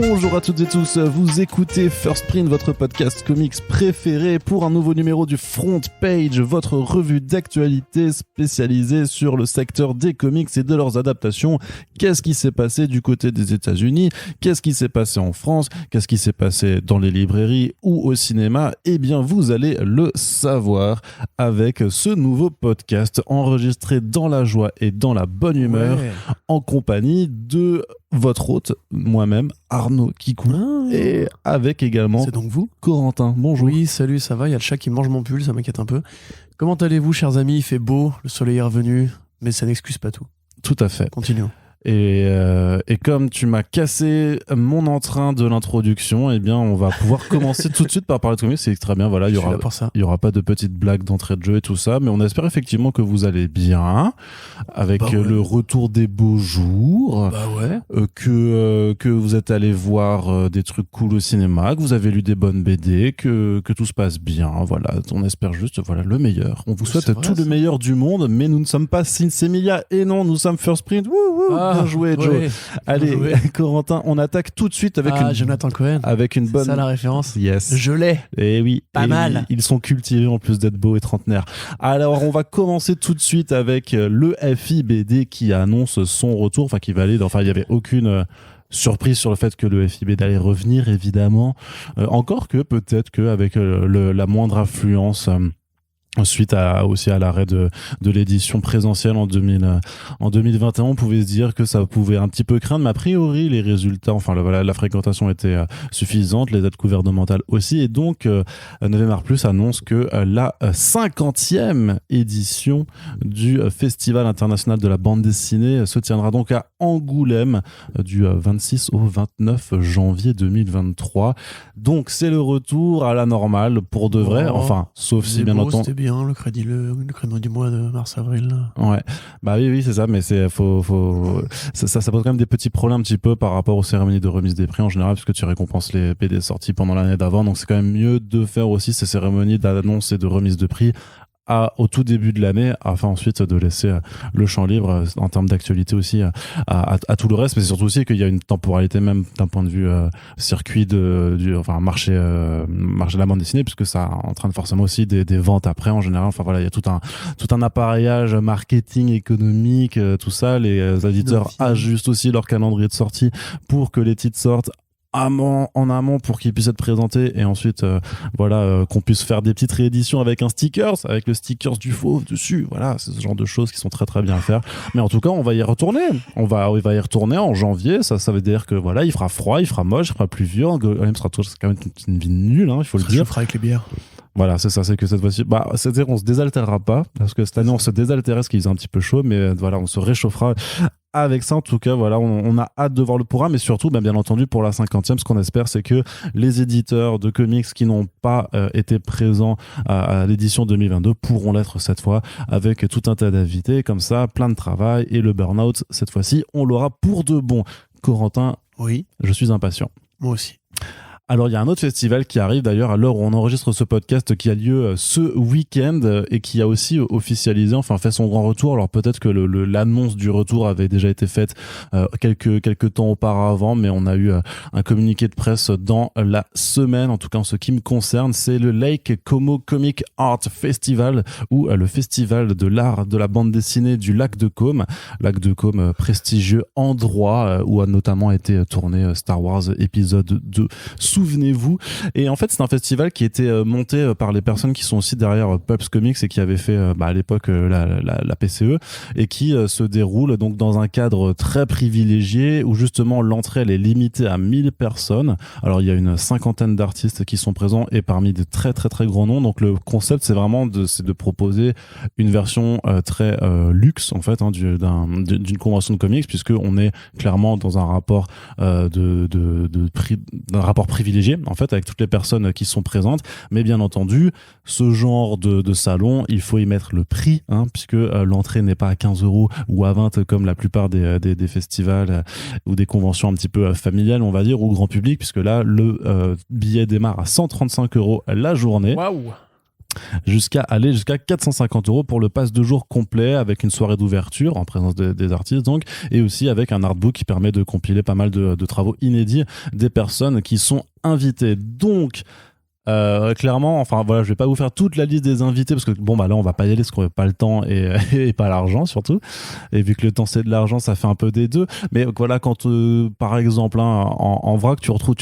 Bonjour à toutes et tous, vous écoutez First Print, votre podcast comics préféré pour un nouveau numéro du Front Page, votre revue d'actualité spécialisée sur le secteur des comics et de leurs adaptations. Qu'est-ce qui s'est passé du côté des États-Unis? Qu'est-ce qui s'est passé en France? Qu'est-ce qui s'est passé dans les librairies ou au cinéma? Eh bien, vous allez le savoir avec ce nouveau podcast enregistré dans la joie et dans la bonne humeur, en compagnie de votre hôte, moi-même, Arnaud Kikou, et avec également c'est donc vous, Corentin. Bonjour. Oui, salut, ça va, il y a le chat qui mange mon pull, ça m'inquiète un peu. Comment allez-vous, chers amis? Il fait beau, le soleil est revenu, mais ça n'excuse pas tout. Tout à fait. Continuons. Et comme tu m'as cassé mon entrain de l'introduction, eh bien, on va pouvoir commencer tout de suite par parler de comics. C'est très bien, voilà, il y aura pas de petites blagues d'entrée de jeu et tout ça, mais on espère effectivement que vous allez bien, avec le retour des beaux jours, que vous êtes allé voir des trucs cool au cinéma, que vous avez lu des bonnes BD, que tout se passe bien. Voilà, on espère juste, voilà, le meilleur. On vous souhaite tout le meilleur du monde, mais nous ne sommes pas Sinsemilia, et non, nous sommes First Print. Bien joué, Joe. Ouais, allez, Corentin, on attaque tout de suite avec Jonathan Cohen. Avec une bonne. C'est ça la référence. Yes. Je l'ai. Et oui. Pas mal. Ils sont cultivés en plus d'être beaux et trentenaires. Alors, on va commencer tout de suite avec le FIBD qui annonce son retour. Enfin, qui va aller. Enfin, il n'y avait aucune surprise sur le fait que le FIBD allait revenir, évidemment. Encore que peut-être qu'avec la moindre affluence. Suite aussi à l'arrêt de l'édition présentielle en 2021, on pouvait se dire que ça pouvait un petit peu craindre, mais a priori les résultats, enfin la fréquentation était suffisante, les aides gouvernementales aussi, et donc 9art+ annonce que la 50e édition du Festival international de la bande dessinée se tiendra donc à Angoulême du 26 au 29 janvier 2023. Donc c'est le retour à la normale pour de vrai, enfin sauf si bien entendu le crédit du mois de mars-avril. Ouais, bah oui, c'est ça, mais ça pose quand même des petits problèmes un petit peu par rapport aux cérémonies de remise des prix en général, puisque tu récompenses les BD sortis pendant l'année d'avant, donc c'est quand même mieux de faire aussi ces cérémonies d'annonce et de remise de prix au tout début de l'année, afin ensuite de laisser le champ libre en termes d'actualité aussi à tout le reste, mais c'est surtout aussi qu'il y a une temporalité même d'un point de vue circuit marché de la bande dessinée, puisque ça entraîne forcément aussi des ventes après en général. Enfin voilà, il y a tout un appareillage marketing, économique, tout ça. Les éditeurs ajustent aussi leur calendrier de sortie pour que les titres sortent en amont pour qu'ils puissent être présentés, et ensuite qu'on puisse faire des petites rééditions avec un avec le stickers du fauve dessus. Voilà, c'est ce genre de choses qui sont très très bien à faire, mais en tout cas on va y retourner, on va y retourner en janvier. Ça veut dire que voilà, il fera froid, il fera moche, il fera pluvieux, Angoulême sera quand même une ville nulle, il faut le dire. On fera avec les bières. Voilà, c'est ça, c'est que cette fois-ci, c'est-à-dire on se désaltérera pas, parce que cette année on se désaltérait parce qu'il faisait un petit peu chaud, mais voilà, on se réchauffera avec ça. En tout cas, voilà, on a hâte de voir le programme, mais surtout, bien entendu, pour la 50e, ce qu'on espère, c'est que les éditeurs de comics qui n'ont pas été présents à l'édition 2022 pourront l'être cette fois, avec tout un tas d'invités, comme ça, plein de travail, et le burn-out, cette fois-ci, on l'aura pour de bon. Corentin, oui, je suis impatient. Moi aussi. Alors, il y a un autre festival qui arrive d'ailleurs à l'heure où on enregistre ce podcast, qui a lieu ce week-end et qui a aussi officialisé, fait son grand retour. Alors peut-être que l'annonce du retour avait déjà été faite quelques temps auparavant, mais on a eu un communiqué de presse dans la semaine. En tout cas, en ce qui me concerne, c'est le Lake Como Comic Art Festival, ou le festival de l'art de la bande dessinée du Lac de Caume. Lac de Caume, prestigieux endroit où a notamment été tourné Star Wars épisode 2. Souvenez-vous. Et en fait, c'est un festival qui était monté par les personnes qui sont aussi derrière Pulps Comics et qui avaient fait à l'époque la PCE, et qui se déroule donc dans un cadre très privilégié où justement l'entrée elle est limitée à 1000 personnes. Alors il y a une 50aine d'artistes qui sont présents, et parmi des très très très grands noms. Donc le concept c'est vraiment de proposer une version très luxe en fait d'une convention de comics, puisque on est clairement dans un rapport d'un rapport privilégié en fait avec toutes les personnes qui sont présentes. Mais bien entendu, ce genre de salon, il faut y mettre le prix, puisque l'entrée n'est pas à 15€ ou à 20 comme la plupart des festivals ou des conventions un petit peu familiales, on va dire, ou grand public, puisque là le billet démarre à 135€ la journée. Waouh. jusqu'à 450 € pour le pass de jour complet avec une soirée d'ouverture en présence des artistes donc, et aussi avec un artbook qui permet de compiler pas mal de travaux inédits des personnes qui sont invitées. Donc clairement, enfin voilà, je vais pas vous faire toute la liste des invités parce que bon bah là on va pas y aller parce qu'on n'a pas le temps et pas l'argent surtout. Et vu que le temps c'est de l'argent, ça fait un peu des deux. Mais voilà, quand par exemple en vrac tu retrouves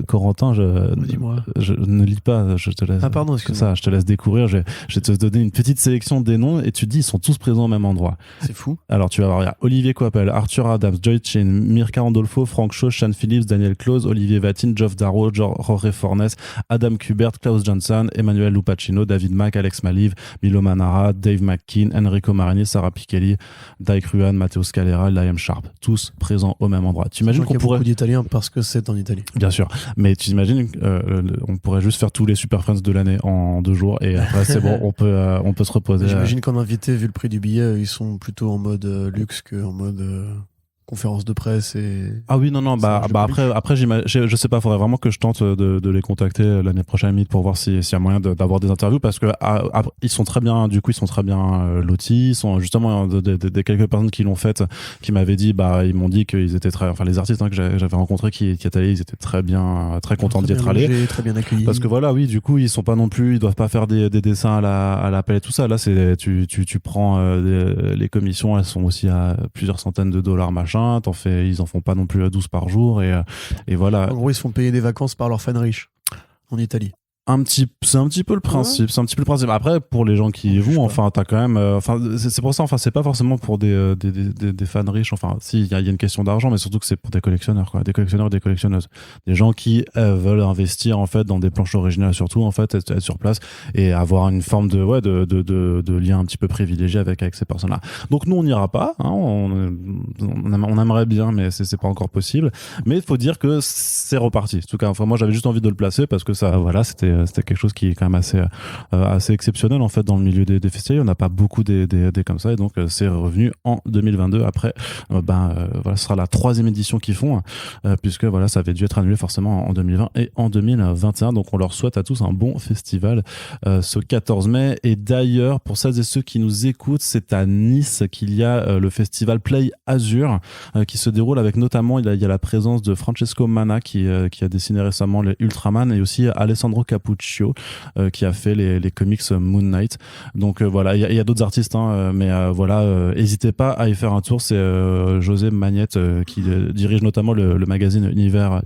Corentin, Dis-moi. je ne lis pas, je te laisse. Ah pardon, excuse-moi. Ça, je te laisse découvrir. Je vais te donner une petite sélection des noms et tu te dis ils sont tous présents au même endroit. C'est fou. Alors tu vas voir, il y a Olivier Coipel, Arthur Adams, Joy Chin, Mirka Randolfo, Frank Shaw, Sean Phillips, Daniel Close, Olivier Vatine, Geoff Darrow, Jorge Fornes, Adam Kubert, Klaus Johnson, Emmanuel Lupacino, David Mack, Alex Maliv, Milo Manara, Dave McKean, Enrico Marini, Sarah Pikeli, Dyke Ruan, Matteo Scalera, Liam Sharp, tous présents au même endroit. Tu imagines qu'on pourrait... beaucoup d'Italiens parce que c'est en Italie. Bien sûr, mais tu imagines on pourrait juste faire tous les Super Friends de l'année en 2 jours et après c'est bon, on peut se reposer. J'imagine qu'en invité, vu le prix du billet, ils sont plutôt en mode luxe qu'en mode conférence de presse et... Ah oui, non, après je sais pas, faudrait vraiment que je tente de les contacter l'année prochaine pour voir s'il y a moyen d'avoir des interviews parce que ils sont très bien, du coup, ils sont très bien lotis. Ils sont justement des quelques personnes qui l'ont fait, qui m'avaient dit, ils m'ont dit qu'ils étaient enfin, les artistes que j'avais rencontrés qui étaient allés, ils étaient très contents d'y être allés. Très bien accueillis. Parce que voilà, oui, du coup, ils sont pas non plus, ils doivent pas faire des dessins à la pelle et tout ça. Là, c'est, tu prends les commissions, elles sont aussi à plusieurs centaines de dollars, machin. Ils en font pas non plus 12 par jour et voilà. En gros, ils se font payer des vacances par leurs fans riches en Italie. C'est un petit peu le principe. Ouais. C'est un petit peu le principe. Après, pour les gens qui y vont, enfin, t'as quand même, c'est pour ça, enfin, c'est pas forcément pour des fans riches. Enfin, si, il y a une question d'argent, mais surtout que c'est pour des collectionneurs, quoi, des collectionneurs et des collectionneuses, des gens qui veulent investir en fait dans des planches originales, surtout en fait, être sur place et avoir une forme de lien un petit peu privilégié avec ces personnes-là. Donc nous, on n'ira pas. Hein, on aimerait bien, mais c'est pas encore possible. Mais il faut dire que c'est reparti. En tout cas, enfin, moi, j'avais juste envie de le placer parce que ça, voilà, c'était quelque chose qui est quand même assez exceptionnel en fait dans le milieu des festivals. On n'a pas beaucoup des comme ça et donc c'est revenu en 2022 après voilà, ce sera la 3e édition qu'ils font puisque voilà, ça avait dû être annulé forcément en 2020 et en 2021. Donc on leur souhaite à tous un bon festival ce 14 mai. Et d'ailleurs, pour celles et ceux qui nous écoutent, c'est à Nice qu'il y a le festival Play Azur qui se déroule avec notamment il y a la présence de Francesco Manna qui a dessiné récemment les Ultraman et aussi Alessandro Capuccio qui a fait les comics Moon Knight. Donc voilà, il y a d'autres artistes mais voilà, n'hésitez pas à y faire un tour. C'est José Magnette qui dirige notamment le magazine Univers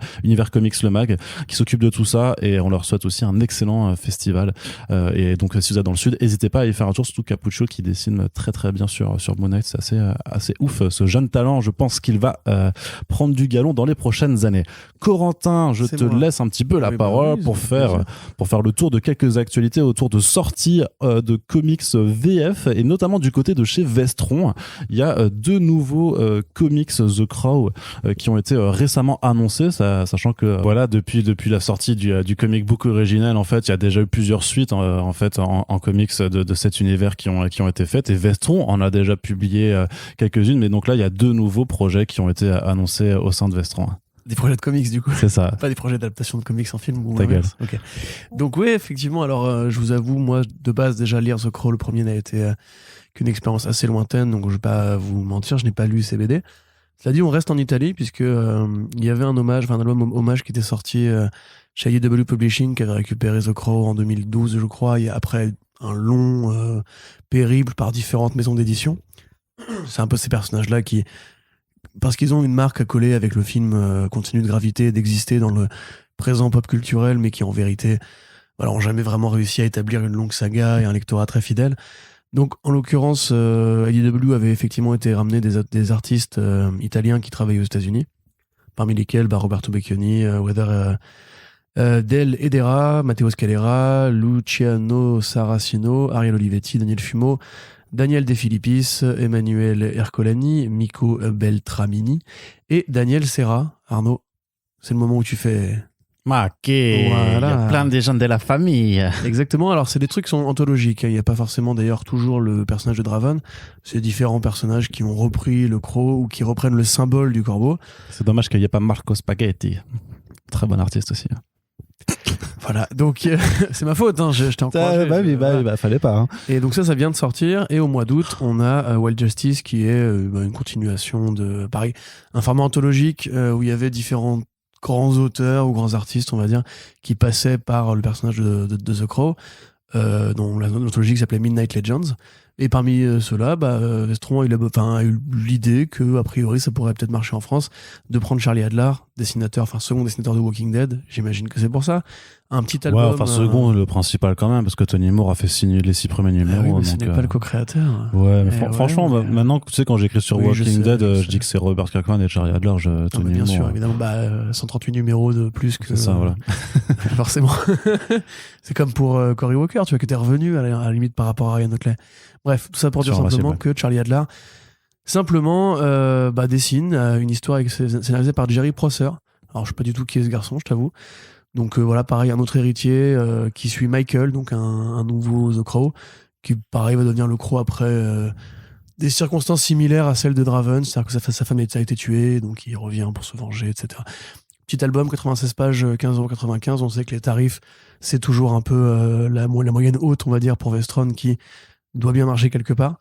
Comics, le mag, qui s'occupe de tout ça et on leur souhaite aussi un excellent festival et donc si vous êtes dans le sud, n'hésitez pas à y faire un tour, surtout Capuccio qui dessine très très bien sur Moon Knight. C'est assez ouf ce jeune talent. Je pense qu'il va prendre du galon dans les prochaines années. Corentin, je te laisse un petit peu la parole pour faire le tour de quelques actualités autour de sorties de comics VF et notamment du côté de chez Vestron. Il y a 2 nouveaux comics The Crow qui ont été récemment annoncés, sachant que voilà, depuis la sortie du comic book original, en fait, il y a déjà eu plusieurs suites en comics de cet univers qui ont été faites et Vestron en a déjà publié quelques-unes, mais donc là il y a 2 nouveaux projets qui ont été annoncés au sein de Vestron. Des projets de comics, du coup. C'est ça. Pas des projets d'adaptation de comics en film. Ou ta gueule. Okay. Donc oui, effectivement, alors je vous avoue, moi, de base, déjà, lire The Crow, le premier, n'a été qu'une expérience assez lointaine, donc je vais pas vous mentir, je n'ai pas lu ces BD. Cela dit, on reste en Italie, puisque il y avait un album hommage qui était sorti chez IDW Publishing, qui avait récupéré The Crow en 2012, je crois, et après un long périple par différentes maisons d'édition. C'est un peu ces personnages-là qui... Parce qu'ils ont une marque à coller avec le film continue de graviter et d'exister dans le présent pop culturel, mais qui en vérité n'ont jamais vraiment réussi à établir une longue saga et un lectorat très fidèle. Donc en l'occurrence, IDW avait effectivement été ramené des artistes italiens qui travaillent aux États-Unis, parmi lesquels Roberto Becchioni, Del Edera, Matteo Scalera, Luciano Saracino, Ariel Olivetti, Daniel Fumo, Daniel De Filippis, Emanuele Ercolani, Mico Beltramini et Daniel Serra. Arnaud, c'est le moment où tu fais... Voilà. Il y a plein de gens de la famille. Exactement, alors c'est des trucs qui sont anthologiques. Il n'y a pas forcément d'ailleurs toujours le personnage de Draven. C'est différents personnages qui ont repris le croc ou qui reprennent le symbole du corbeau. C'est dommage qu'il n'y ait pas Marco Spaghetti. Très bon artiste aussi. Voilà, donc c'est ma faute, hein, je t'ai encouragé. Fallait pas. Hein. Et donc ça vient de sortir. Et au mois d'août, on a Wild Justice qui est une continuation de, pareil, un format anthologique où il y avait différents grands auteurs ou grands artistes, on va dire, qui passaient par le personnage de The Crow, dont l'anthologie qui s'appelait Midnight Legends. Et parmi ceux-là, Vestron a eu l'idée que, a priori, ça pourrait peut-être marcher en France, de prendre Charlie Adler, second dessinateur de Walking Dead. J'imagine que c'est pour ça. Un petit album. Ouais, enfin, second, le principal quand même, parce que Tony Moore a fait signer les 6 premiers numéros. Oui, mais ce n'est pas le co-créateur. Ouais, mais franchement, maintenant, tu sais, quand j'écis sur Walking Dead, je dis que c'est Robert Kirkman et Charlie Adler. Tony bien Moore. sûr, évidemment, 138 numéros de plus que. C'est ça, voilà. Forcément. C'est comme pour Cory Walker, tu vois, qui était revenu à la limite par rapport à Ryan Otley. Bref, tout ça pour dire simplement que Charlie Adler simplement dessine une histoire scénarisée par Jerry Prosser. Alors je sais pas du tout qui est ce garçon, je t'avoue. Donc voilà, pareil, un autre héritier qui suit Michael, donc un nouveau The Crow, qui pareil va devenir le Crow après des circonstances similaires à celles de Draven, c'est-à-dire que sa femme a été tuée, donc il revient pour se venger, etc. Petit album, 96 pages, 15,95 €. On sait que les tarifs, c'est toujours un peu la moyenne haute, on va dire, pour Vestron, qui doit bien marcher quelque part.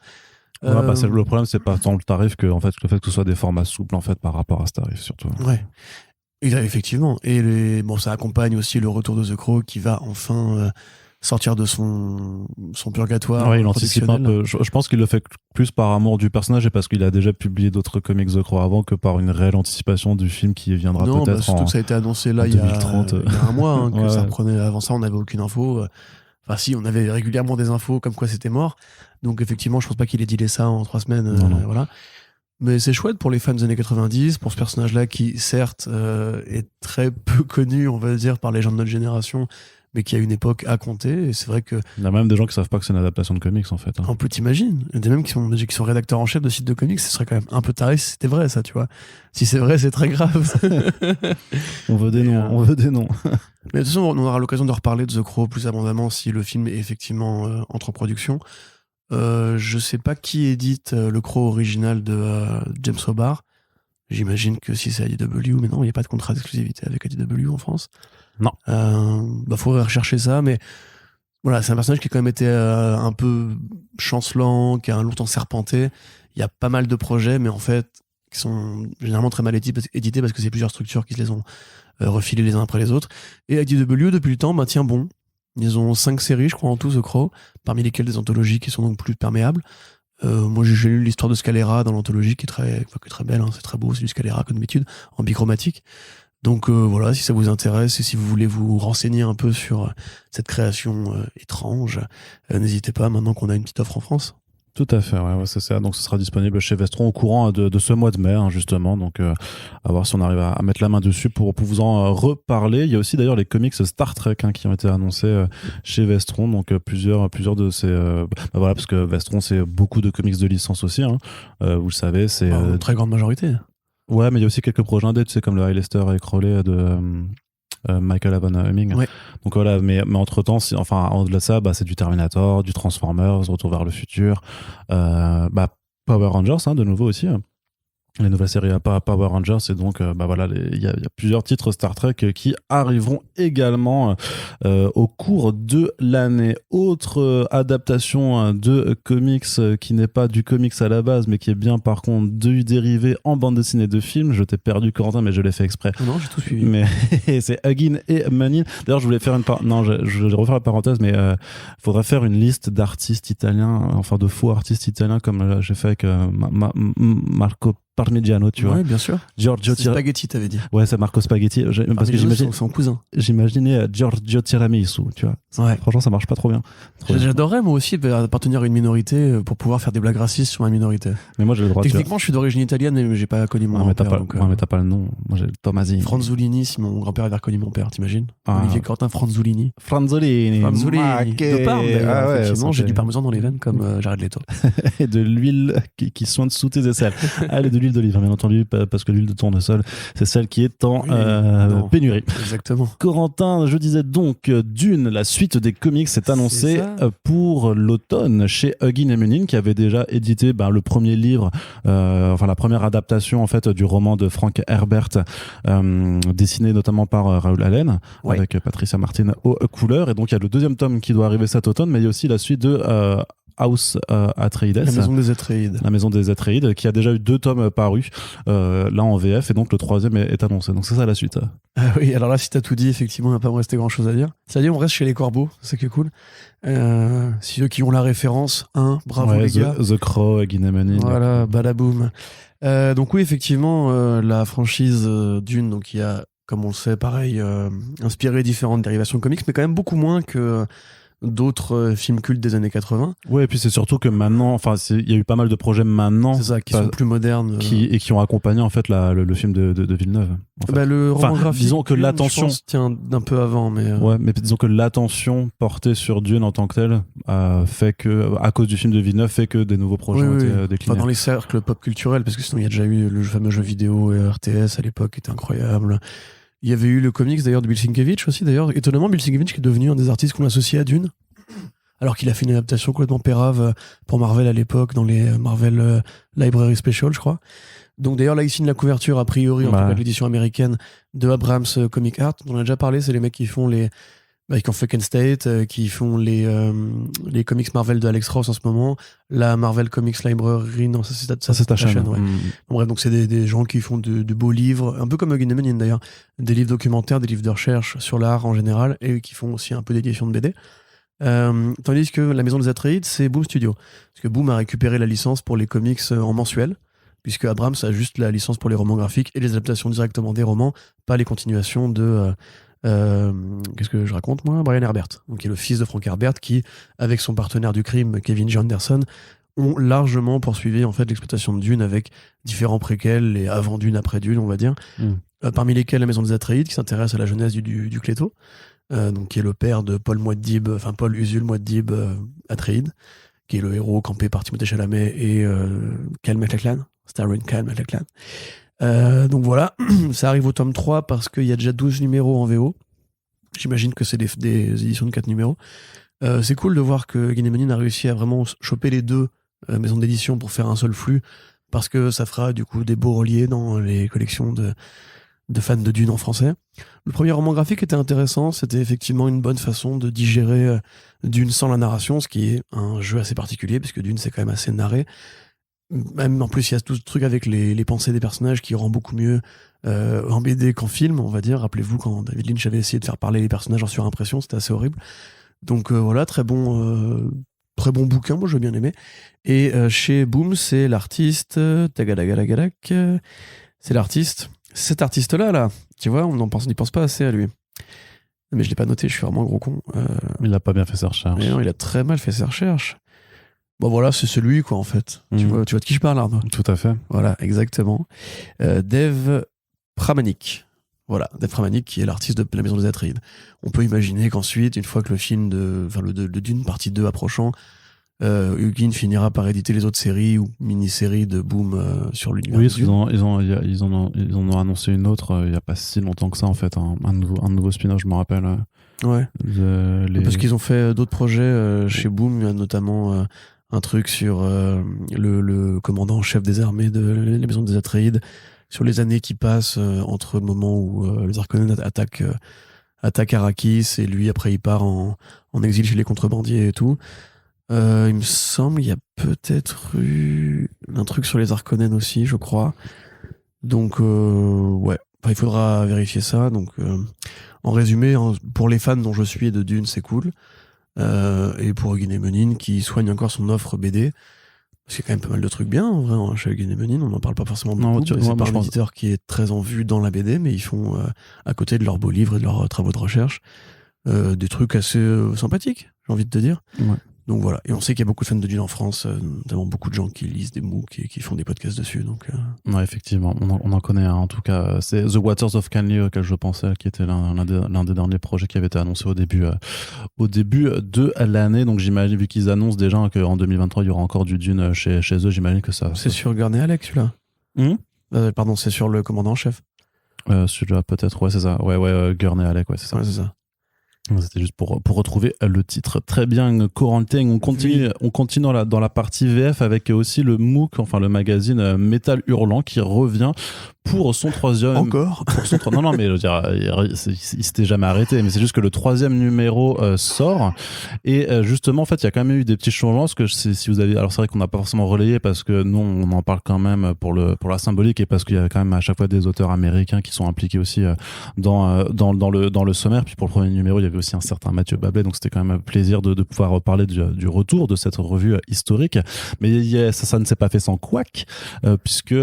Le problème, c'est pas tant le tarif que en fait, le fait que ce soit des formats souples en fait, par rapport à ce tarif, surtout. Ouais. Effectivement. Et ça accompagne aussi le retour de The Crow qui va enfin sortir de son purgatoire. Ouais, il anticipe un peu. Je pense qu'il le fait plus par amour du personnage et parce qu'il a déjà publié d'autres comics The Crow avant que par une réelle anticipation du film qui viendra peut-être surtout que ça a été annoncé là il y a un mois, que ça prenait. Avant ça, on n'avait aucune info. Enfin, si, on avait régulièrement des infos comme quoi c'était mort. Donc, effectivement, je pense pas qu'il ait dealé ça en 3 semaines. Non. Voilà. Mais c'est chouette pour les fans des années 90, pour ce personnage-là qui, certes, est très peu connu, on va dire, par les gens de notre génération, mais qui, à une époque, a compté. Et c'est vrai que. Il y a même des gens qui savent pas que c'est une adaptation de comics, en fait. Hein. On peut t'imaginer. Il y a des mêmes qui sont rédacteurs en chef de sites de comics. Ce serait quand même un peu taré si c'était vrai, ça, tu vois. Si c'est vrai, c'est très grave. On veut des noms. Mais de toute façon, on aura l'occasion de reparler de The Crow plus abondamment si le film est effectivement entre en production. Je sais pas qui édite le Crow original de James Hobart. J'imagine que si c'est IDW, mais non, il n'y a pas de contrat d'exclusivité avec IDW en France. Non. Faudrait rechercher ça, mais voilà, c'est un personnage qui a quand même été un peu chancelant, qui a longtemps serpenté. Il y a pas mal de projets, mais en fait, qui sont généralement très mal édités parce que c'est plusieurs structures qui se les ont refilés les uns après les autres. Et IDW, depuis le temps, tient bon. Ils ont 5 séries, je crois, en tout, The Crow, parmi lesquelles des anthologies qui sont donc plus perméables. Moi, j'ai lu l'histoire de Scalera dans l'anthologie, qui est très belle, hein, c'est très beau, c'est du Scalera comme d'habitude, en bichromatique. Donc voilà, si ça vous intéresse et si vous voulez vous renseigner un peu sur cette création étrange, n'hésitez pas, maintenant qu'on a une petite offre en France. Tout à fait, ouais, c'est ça. Donc, ce sera disponible chez Vestron au courant de ce mois de mai, hein, justement. Donc, à voir si on arrive à mettre la main dessus pour vous en reparler. Il y a aussi d'ailleurs les comics Star Trek qui ont été annoncés chez Vestron. Donc, plusieurs de ces. Voilà, parce que Vestron, c'est beaucoup de comics de licence aussi. Hein. Vous le savez, c'est. Une très grande majorité. Ouais, mais il y a aussi quelques projets indés, tu sais, comme le High Lester et Crowley de. Michael Avon Hemming. Ouais. Donc voilà, mais entre-temps, au-delà de ça, c'est du Terminator, du Transformers, Retour vers le futur, Power Rangers, de nouveau aussi. Les nouvelles séries à Power Rangers, et donc il y a plusieurs titres Star Trek qui arriveront également au cours de l'année. Autre adaptation de comics qui n'est pas du comics à la base, mais qui est bien par contre du dérivé en bande dessinée de film. Je t'ai perdu, Corentin, mais je l'ai fait exprès. Non, j'ai tout suivi. Mais c'est Huggin et Manin. D'ailleurs, je voulais faire je vais refaire la parenthèse, mais faudrait faire une liste d'artistes italiens, enfin de faux artistes italiens, comme j'ai fait avec Marco Parmigiano, tu vois. Oui, bien sûr. Giorgio Spaghetti, t'avais dit. Ouais, c'est Marco Spaghetti. Parce que j'imagine son cousin. J'imaginais Giorgio Tiramisu, tu vois. Ouais. Franchement, ça marche pas trop bien. J'adorerais, moi aussi, appartenir à une minorité pour pouvoir faire des blagues racistes sur ma minorité. Mais moi, j'ai le droit. Techniquement, je suis d'origine italienne, mais j'ai pas connu mon grand-père. Mais t'as pas le nom. Moi, j'ai Tomasi. Franzolini, si mon grand-père avait reconnu mon père, t'imagines? Olivier Quentin Franzolini. Franzolini. De Parme, d'ailleurs. Ouais, effectivement, j'ai du parmesan dans les veines comme Jared Leto. Et de l'huile qui soigne sous tes aisselles. Allez, de l'huile d'olive, bien entendu, parce que l'huile de tournesol, c'est celle qui est en pénurie. Exactement. Corentin, je disais donc, Dune, la suite des comics, s'est annoncée pour l'automne chez Huggin et Munin, qui avait déjà édité le premier livre, la première adaptation en fait du roman de Frank Herbert, dessiné notamment par Raoul Allen, avec Patricia Martin aux couleurs. Et donc il y a le deuxième tome qui doit arriver cet automne, mais il y a aussi la suite de House Atreides, la maison des Atreides. La maison des Atreides, qui a déjà eu 2 tomes parus, là en VF, et donc le 3e est annoncé. Donc c'est ça la suite. Ah oui, alors là, si t'as tout dit, effectivement, il va pas me rester grand chose à dire. C'est-à-dire, on reste chez les Corbeaux, c'est ça qui est cool. Si ceux qui ont la référence, bravo les gars. The Crow, Huggin et Munin. Voilà, badaboum. Donc oui, effectivement, la franchise Dune, donc il y a, comme on le sait, pareil, inspiré différentes dérivations de comics, mais quand même beaucoup moins que d'autres films cultes des années 80. Ouais, et puis c'est surtout que maintenant, il y a eu pas mal de projets maintenant. C'est ça, qui sont plus modernes. Et qui ont accompagné en fait le film de Villeneuve. En fait. Le roman graphique, disons que l'attention tient d'un peu avant, mais ouais, mais disons que l'attention portée sur Dune en tant que telle fait que, à cause du film de Villeneuve, fait que des nouveaux projets ont été déclinés. Dans les cercles pop culturels, parce que sinon il y a déjà eu le fameux jeu vidéo RTS à l'époque, qui était incroyable. Il y avait eu le comics d'ailleurs de Bill Sienkiewicz aussi, d'ailleurs. Étonnamment, Bill Sienkiewicz qui est devenu un des artistes qu'on associe à Dune, alors qu'il a fait une adaptation complètement pérave pour Marvel à l'époque, dans les Marvel Library Special, je crois. Donc d'ailleurs, là, il signe la couverture, a priori, en tout cas de l'édition américaine, de Abrams Comic Art, dont on a déjà parlé. C'est les mecs qui font qui ont Fucking State, qui font les comics Marvel de Alex Ross en ce moment, la Marvel Comics Library, non, ça c'est ta chaîne. Ouais. Bref, donc c'est des gens qui font de beaux livres, un peu comme Huggin et Munin d'ailleurs, des livres documentaires, des livres de recherche sur l'art en général, et qui font aussi un peu d'édition de BD. Tandis que la maison des Atreides, c'est Boom Studio. Parce que Boom a récupéré la licence pour les comics en mensuel, puisque Abrams a juste la licence pour les romans graphiques et les adaptations directement des romans, pas les continuations de... qu'est-ce que je raconte moi, Brian Herbert, donc qui est le fils de Frank Herbert, qui avec son partenaire du crime Kevin J. Anderson ont largement poursuivi en fait l'exploitation de Dune avec différents préquels et avant Dune, après Dune, on va dire, parmi lesquels la maison des Atreides qui s'intéresse à la jeunesse du Cléto, donc qui est le père de Paul Usul Muad'Dib Atreides, qui est le héros campé par Timothée Chalamet et Kyle MacLachlan, starring Kyle MacLachlan. Donc voilà, ça arrive au tome 3 parce qu'il y a déjà 12 numéros en VO. J'imagine que c'est des éditions de 4 numéros. C'est cool de voir que Huggin et Munin a réussi à vraiment choper les deux maisons d'édition pour faire un seul flux, parce que ça fera du coup des beaux reliés dans les collections de fans de Dune en français. Le premier roman graphique était intéressant, c'était effectivement une bonne façon de digérer Dune sans la narration, ce qui est un jeu assez particulier, parce que Dune c'est quand même assez narré. Même en plus il y a tout ce truc avec les pensées des personnages qui rend beaucoup mieux en BD qu'en film, on va dire. Rappelez-vous quand David Lynch avait essayé de faire parler les personnages en surimpression, c'était assez horrible. Donc voilà, très bon bouquin, moi j'ai bien aimé. Et chez Boom, c'est l'artiste c'est l'artiste, cet artiste-là, tu vois, on n'y pense pas assez à lui. Mais je l'ai pas noté, je suis vraiment un gros con. Il a pas bien fait ses recherches. Mais non, il a très mal fait ses recherches. Bon voilà, c'est celui quoi en fait. Tu vois de qui je parle, Arnaud. Tout à fait. Voilà, exactement. Dev Pramanik. Voilà, Dev Pramanik qui est l'artiste de la maison des Atreides. On peut imaginer qu'ensuite, une fois que le film de Dune partie 2 approchant, Huggin finira par éditer les autres séries ou mini-séries de Boom sur l'univers. Oui, ils en ont annoncé une autre il n'y a pas si longtemps que ça en fait, un nouveau spin-off, je me rappelle. Ouais. Parce qu'ils ont fait d'autres projets chez Boom, il y a notamment un truc sur le commandant en chef des armées de la maison des Atreides, sur les années qui passent entre le moment où les Harkonnen attaquent Arrakis et lui après il part en exil chez les contrebandiers et tout. Il me semble il y a peut-être eu un truc sur les Harkonnen aussi, je crois. Donc ouais, il faudra vérifier ça. Donc en résumé, pour les fans dont je suis de Dune, c'est cool. Et pour Huggin et Munin qui soigne encore son offre BD, parce qu'il y a quand même pas mal de trucs bien en vrai, chez Huggin et Munin, on n'en parle pas forcément beaucoup. C'est pas un éditeur qui est très en vue dans la BD, mais ils font à côté de leurs beaux livres et de leurs travaux de recherche des trucs assez sympathiques, j'ai envie de te dire. Ouais. Donc voilà, et on sait qu'il y a beaucoup de fans de Dune en France, notamment beaucoup de gens qui lisent des MOOC et qui font des podcasts dessus. Donc, ouais, effectivement, on en connaît un, en tout cas. C'est The Waters of Canly auquel je pensais, qui était l'un des derniers projets qui avait été annoncé au début de l'année. Donc j'imagine, vu qu'ils annoncent déjà qu'en 2023 il y aura encore du Dune chez eux, j'imagine que ça. C'est sur Gurney Alex celui-là. Pardon, c'est sur le commandant en chef. Celui-là, peut-être, ouais, c'est ça. Ouais, Gurney Halleck, ouais, c'est ça. Ouais, c'est ça. C'était juste pour retrouver le titre. Très bien, Corentin. On continue dans la partie VF avec aussi le MOOC, enfin le magazine Metal Hurlant qui revient pour son troisième. Encore Non, mais je veux dire, il s'était jamais arrêté, mais c'est juste que le troisième numéro sort. Et justement, en fait, il y a quand même eu des petits changements. Parce que si vous avez. Alors, c'est vrai qu'on n'a pas forcément relayé parce que nous, on en parle quand même pour la symbolique et parce qu'il y a quand même à chaque fois des auteurs américains qui sont impliqués aussi dans le sommaire. Puis pour le premier numéro, il y avait aussi un certain Mathieu Babet, donc c'était quand même un plaisir de pouvoir parler du retour de cette revue historique. Mais ça ne s'est pas fait sans couac, puisque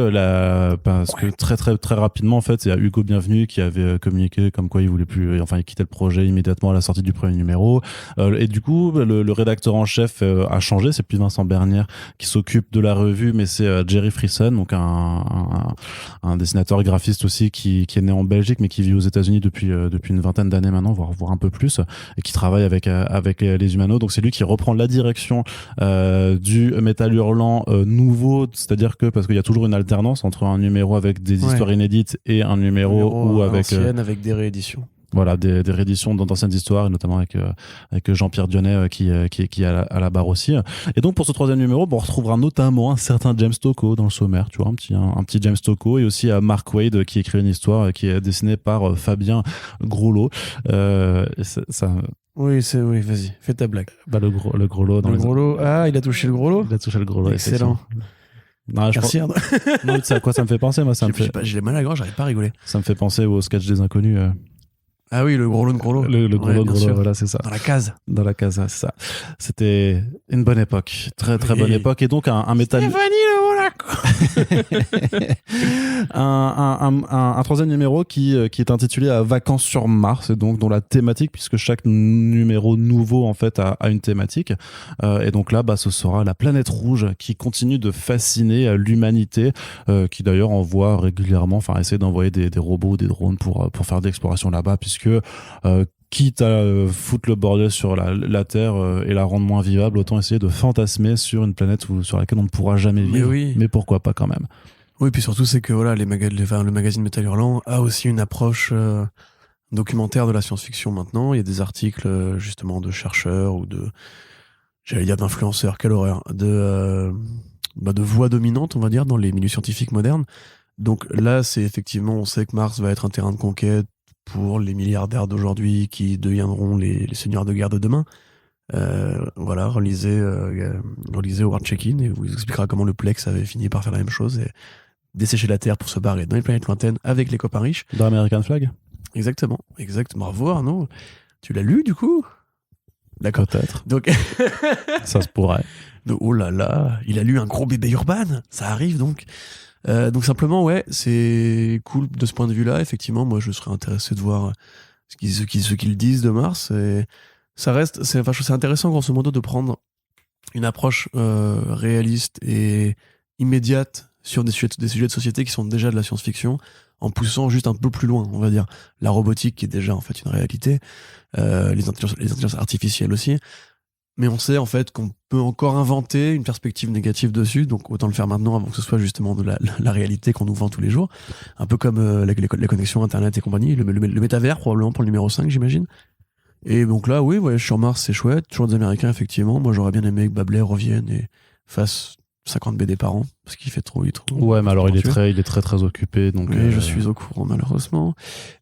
très rapidement, en fait, il y a Hugo Bienvenu qui avait communiqué comme quoi il voulait plus, enfin, il quittait le projet immédiatement à la sortie du premier numéro. Et du coup, le rédacteur en chef a changé. C'est plus Vincent Bernière qui s'occupe de la revue, mais c'est Jerry Frison, donc un dessinateur graphiste aussi qui est né en Belgique, mais qui vit aux États-Unis depuis une vingtaine d'années maintenant, voire un peu plus, et qui travaille avec les Humano. Donc c'est lui qui reprend la direction du Metal Hurlant nouveau, c'est-à-dire que parce qu'il y a toujours une alternance entre un numéro avec des histoires inédites et un numéro où avec des rééditions. Voilà, des rééditions d'anciennes histoires, et notamment avec Jean-Pierre Dionnet qui est à la barre aussi. Et donc pour ce troisième numéro, on retrouvera notamment un certain James Tocco dans le sommaire, tu vois, un petit James Tocco, et aussi Mark Waid qui écrit une histoire qui est dessinée par Fabien Groslo. Oui, vas-y, fais ta blague. Le Groslo. Il a touché le Groslo. Il a touché le Groslo. Excellent. Non, merci. Non, tu sais à quoi ça me fait penser, moi, j'ai mal à la gorge, j'arrive pas à rigoler. Ça me fait penser au sketch des Inconnus. Ah oui, le Groslo. Le Groslo, voilà, c'est ça. Dans la case, c'est ça. C'était une bonne époque. Très, très bonne époque. Et donc, un métal. un troisième numéro qui est intitulé Vacances sur Mars, et donc dont la thématique, puisque chaque numéro nouveau en fait a une thématique, et donc là ce sera la planète rouge qui continue de fasciner l'humanité, qui d'ailleurs envoie régulièrement, enfin essaie d'envoyer des robots, des drones pour faire des explorations là-bas, puisque quitte à foutre le bordel sur la Terre et la rendre moins vivable, autant essayer de fantasmer sur une planète sur laquelle on ne pourra jamais vivre. Mais pourquoi pas quand même. Oui, puis surtout c'est que voilà, le magazine Metal Hurlant a aussi une approche documentaire de la science-fiction maintenant. Il y a des articles justement de chercheurs ou d'influenceurs, quelle horreur, de voix dominantes, on va dire, dans les milieux scientifiques modernes. Donc là, c'est effectivement, on sait que Mars va être un terrain de conquête pour les milliardaires d'aujourd'hui qui deviendront les seigneurs de guerre de demain. Voilà, relisez Howard Check-in et vous expliquera comment le Plex avait fini par faire la même chose et dessécher la Terre pour se barrer dans les planètes lointaines avec les copains riches. Dans American Flag ? Exactement. Bravo Arnaud. Tu l'as lu du coup ? D'accord. Peut-être. Donc ça se pourrait. Donc, oh là là, il a lu un gros bébé Urban. Ça arrive donc. Donc simplement, ouais, c'est cool de ce point de vue-là. Effectivement, moi, je serais intéressé de voir ce qu'ils disent de Mars. Et ça reste, c'est intéressant, grosso modo, de prendre une approche réaliste et immédiate sur des sujets de société qui sont déjà de la science-fiction, en poussant juste un peu plus loin, on va dire. La robotique, qui est déjà en fait une réalité, les intelligences artificielles aussi. Mais on sait en fait qu'on peut encore inventer une perspective négative dessus, donc autant le faire maintenant avant que ce soit justement de la réalité qu'on nous vend tous les jours. Un peu comme les connexions Internet et compagnie, le métavers probablement pour le numéro 5, j'imagine. Et donc là, oui, voyage sur Mars, c'est chouette. Toujours des Américains, effectivement. Moi, j'aurais bien aimé que Babelais revienne et fasse 50 BD par an, parce qu'il fait trop. Ouais, mais alors il est très très occupé, donc. Oui, je suis au courant malheureusement.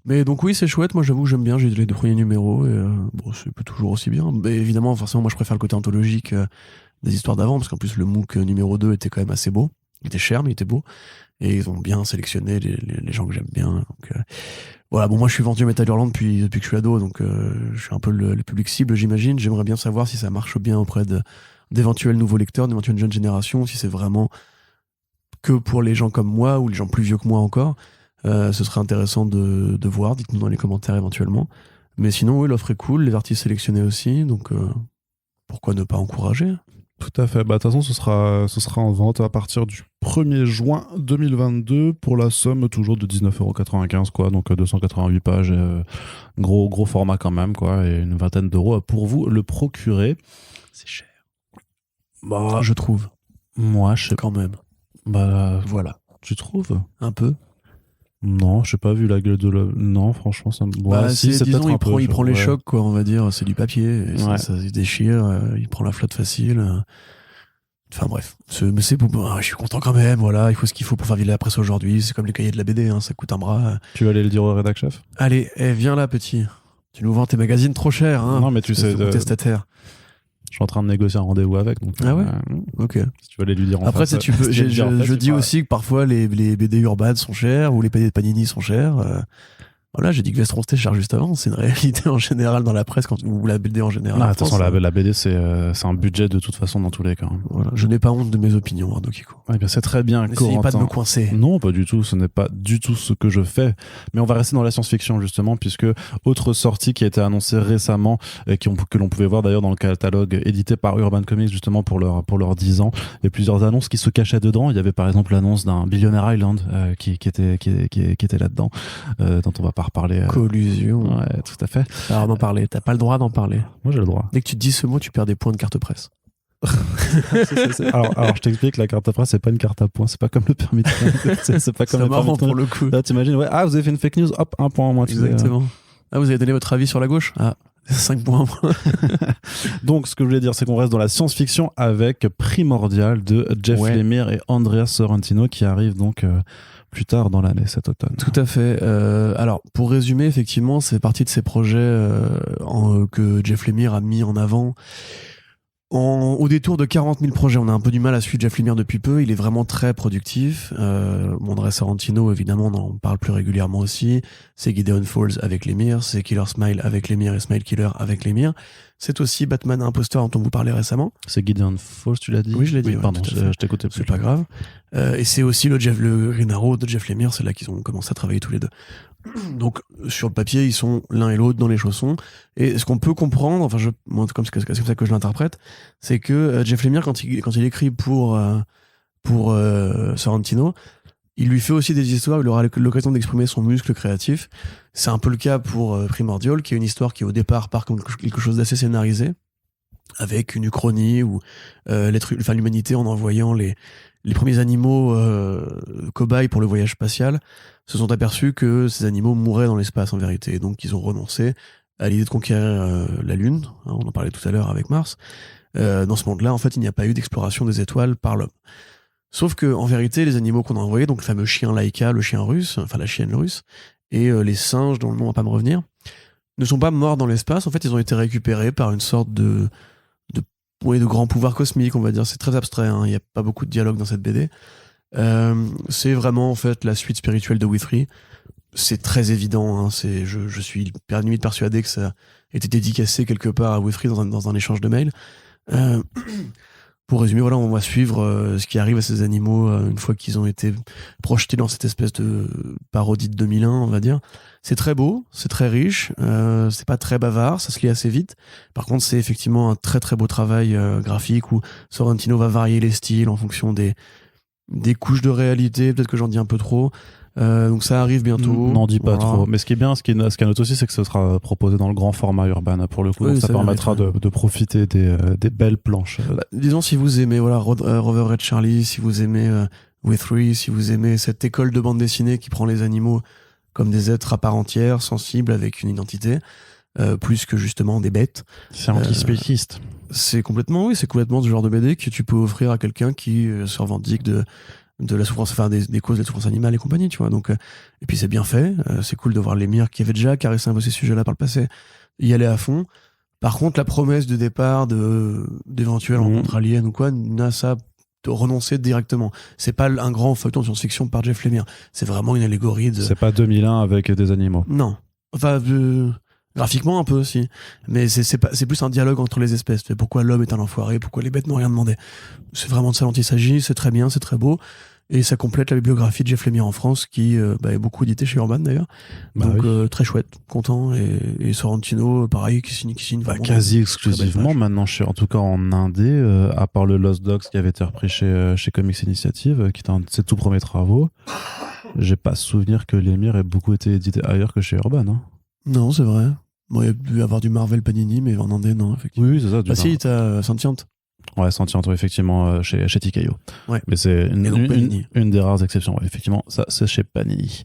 Mais donc oui, c'est chouette. Moi, j'avoue que j'aime bien. J'ai les 2 premiers numéros et bon, c'est toujours aussi bien. Mais évidemment, forcément, moi, je préfère le côté anthologique des histoires d'avant, parce qu'en plus le MOOC numéro 2 était quand même assez beau. Il était cher, mais il était beau. Et ils ont bien sélectionné les gens que j'aime bien. Donc, voilà, bon, moi je suis vendu à Metal Hurlant depuis que je suis ado, donc je suis un peu le public cible, j'imagine. J'aimerais bien savoir si ça marche bien auprès d'éventuels nouveaux lecteurs, d'éventuelles jeunes générations, si c'est vraiment que pour les gens comme moi ou les gens plus vieux que moi encore. Ce serait intéressant de voir, dites-nous dans les commentaires éventuellement. Mais sinon, oui, l'offre est cool, les artistes sélectionnés aussi, donc pourquoi ne pas encourager ? Tout à fait. De toute façon, ce sera en vente à partir du 1er juin 2022 pour la somme toujours de 19,95 €, quoi. Donc 288 pages, gros format quand même, quoi, et une vingtaine d'euros pour vous le procurer. C'est cher. Bah, je trouve. Moi, je sais quand même. Bah, voilà. Tu trouves? Un peu. Non, j'ai pas vu la gueule de l'œuvre. Non, franchement, ça me. Ouais, si, c'est disons, peut-être un peu. il prend les ouais. chocs, quoi, on va dire. C'est du papier, et Ouais. ça se déchire, il prend la flotte facile. Enfin bref, mais c'est je suis content quand même, voilà, il faut ce qu'il faut pour faire vivre la presse aujourd'hui, c'est comme les cahiers de la BD, hein, ça coûte un bras. Tu vas aller le dire au rédac chef? Allez, viens là, petit. Tu nous vends tes magazines trop cher, hein. Non, mais tu sais, Contestataire. je suis en train de négocier un rendez-vous avec. Donc, Ah ouais. Ok. Si tu veux aller lui dire en Après, face, tu peux, si tu veux le dire en face, je c'est dis pas- aussi que parfois les BD Urban sont chers ou les BD de Panini sont chers. Voilà, j'ai dit que Vestron c'était cher juste avant. C'est une réalité en général dans la presse ou la BD en général. Non, en attention, France, la BD, c'est un budget de toute façon dans tous les cas. voilà. Je n'ai pas honte de mes opinions, Arnaud Kiko. Ouais, bien, c'est très bien, N'essayez pas de me coincer. Non, pas du tout. Ce n'est pas du tout ce que je fais. Mais on va rester dans la science-fiction, justement, puisque autre sortie qui a été annoncée récemment, et que l'on pouvait voir d'ailleurs dans le catalogue édité par Urban Comics, justement, pour leurs 10 ans, et plusieurs annonces qui se cachaient dedans. Il y avait par exemple l'annonce d'un Billionaire Island qui était là-dedans, dont on va pas reparler. Collusion. Ouais, tout à fait. Alors d'en parler, t'as pas le droit d'en parler. Moi, j'ai le droit. Dès que tu dis ce mot, tu perds des points de carte presse. Alors, je t'explique, la carte à presse, c'est pas une carte à points, c'est pas comme le permis de conduire. C'est pas comme C'est le permis marrant de pour conduire. le coup. Là, t'imagines, ouais, vous avez fait une fake news, hop, un point en moins. Exactement. Ah, vous avez donné votre avis sur la gauche? Ah, 5 points en moins. Donc, ce que je voulais dire, c'est qu'on reste dans la science-fiction avec Primordial de Jeff Lemire et Andrea Sorrentino qui arrive donc plus tard dans l'année, cet automne. Tout à fait. Alors, pour résumer, effectivement, c'est partie de ces projets que Jeff Lemire a mis en avant. Au détour de 40 000 projets, on a un peu du mal à suivre Jeff Lemire depuis peu. Il est vraiment très productif. Andrea Sorrentino, évidemment, on en parle plus régulièrement aussi. C'est Gideon Falls avec Lemire, c'est Killer Smile avec Lemire et Smile Killer avec Lemire. C'est aussi Batman Imposteur dont on vous parlait récemment. C'est Gideon Falls, tu l'as dit? Oui, je l'ai dit. Oui, ouais, pardon, je t'écoutais plus. C'est pas grave. Et c'est aussi le Green Arrow de Jeff Lemire. C'est là qu'ils ont commencé à travailler tous les deux. Donc, sur le papier, ils sont l'un et l'autre dans les chaussons. Et ce qu'on peut comprendre, enfin, moi, c'est comme ça que je l'interprète, c'est que Jeff Lemire, quand il écrit pour Sorrentino, il lui fait aussi des histoires où il aura l'occasion d'exprimer son muscle créatif. C'est un peu le cas pour Primordial, qui est une histoire qui, au départ, part comme quelque chose d'assez scénarisé, avec une uchronie où l'humanité, en envoyant les premiers animaux cobayes pour le voyage spatial, se sont aperçus que ces animaux mouraient dans l'espace en vérité. Et donc ils ont renoncé à l'idée de conquérir la Lune. On en parlait tout à l'heure avec Mars. Dans ce monde-là, en fait, il n'y a pas eu d'exploration des étoiles par l'homme. Sauf que, en vérité, les animaux qu'on a envoyés, donc le fameux chien Laika, le chien russe, enfin la chienne russe, et les singes dont le nom va pas me revenir, ne sont pas morts dans l'espace. En fait, ils ont été récupérés par une sorte de grand pouvoir cosmique, on va dire. C'est très abstrait, hein. Il n'y a pas beaucoup de dialogue dans cette BD. C'est vraiment en fait la suite spirituelle de Withry. C'est très évident, hein. Je suis limite persuadé que ça a été dédicacé quelque part à Withry dans un échange de mails. Pour résumer, voilà, on va suivre ce qui arrive à ces animaux une fois qu'ils ont été projetés dans cette espèce de parodie de 2001, on va dire. C'est très beau, c'est très riche, c'est pas très bavard, ça se lit assez vite. Par contre, c'est effectivement un très très beau travail graphique où Sorrentino va varier les styles en fonction des couches de réalité. Peut-être que j'en dis un peu trop. Donc ça arrive bientôt. N'en dis pas trop. Mais ce qui est bien, ce qui est note aussi, c'est que ce sera proposé dans le grand format Urban pour le coup. Oui, donc ça permettra de profiter des belles planches. Disons, si vous aimez Rover Red Charlie, si vous aimez Withry, si vous aimez cette école de bande dessinée qui prend les animaux comme des êtres à part entière, sensibles, avec une identité, plus que justement des bêtes. C'est anti-spéciste. C'est complètement ce genre de BD que tu peux offrir à quelqu'un qui se revendique de la souffrance, enfin des causes de la souffrance animale et compagnie, tu vois. Donc, et puis c'est bien fait, c'est cool de voir Lemire qui avait déjà caressé un peu ces sujets-là par le passé, y aller à fond. Par contre, la promesse de départ d'éventuelles rencontres aliens ou quoi, n'a ça de renoncer directement. C'est pas un grand feuilleton de science-fiction par Jeff Lemire. C'est vraiment une allégorie de... C'est pas 2001 avec des animaux. Non. Enfin, graphiquement un peu aussi. Mais c'est plus un dialogue entre les espèces. Pourquoi l'homme est un enfoiré, pourquoi les bêtes n'ont rien demandé. C'est vraiment de ça dont il s'agit, c'est très bien, c'est très beau. Et ça complète la bibliographie de Jeff Lemire en France, qui est beaucoup édité chez Urban d'ailleurs. Donc très chouette, content. Et Sorrentino, pareil, qui signe vraiment. Quasi exclusivement maintenant, en tout cas en indé, à part le Lost Dogs qui avait été repris chez Comics Initiative, qui était un de ses tout premiers travaux. J'ai pas souvenir que Lemire ait beaucoup été édité ailleurs que chez Urban. Hein. Non, c'est vrai. Bon, il y a dû avoir du Marvel Panini, mais en indé, non, effectivement. Oui, c'est ça. Ah si, t'as Sentient. Ouais, Sentiento, effectivement, chez TKO. Ouais. Mais c'est Panini. une des rares exceptions. Ouais, effectivement, ça, c'est chez Panini.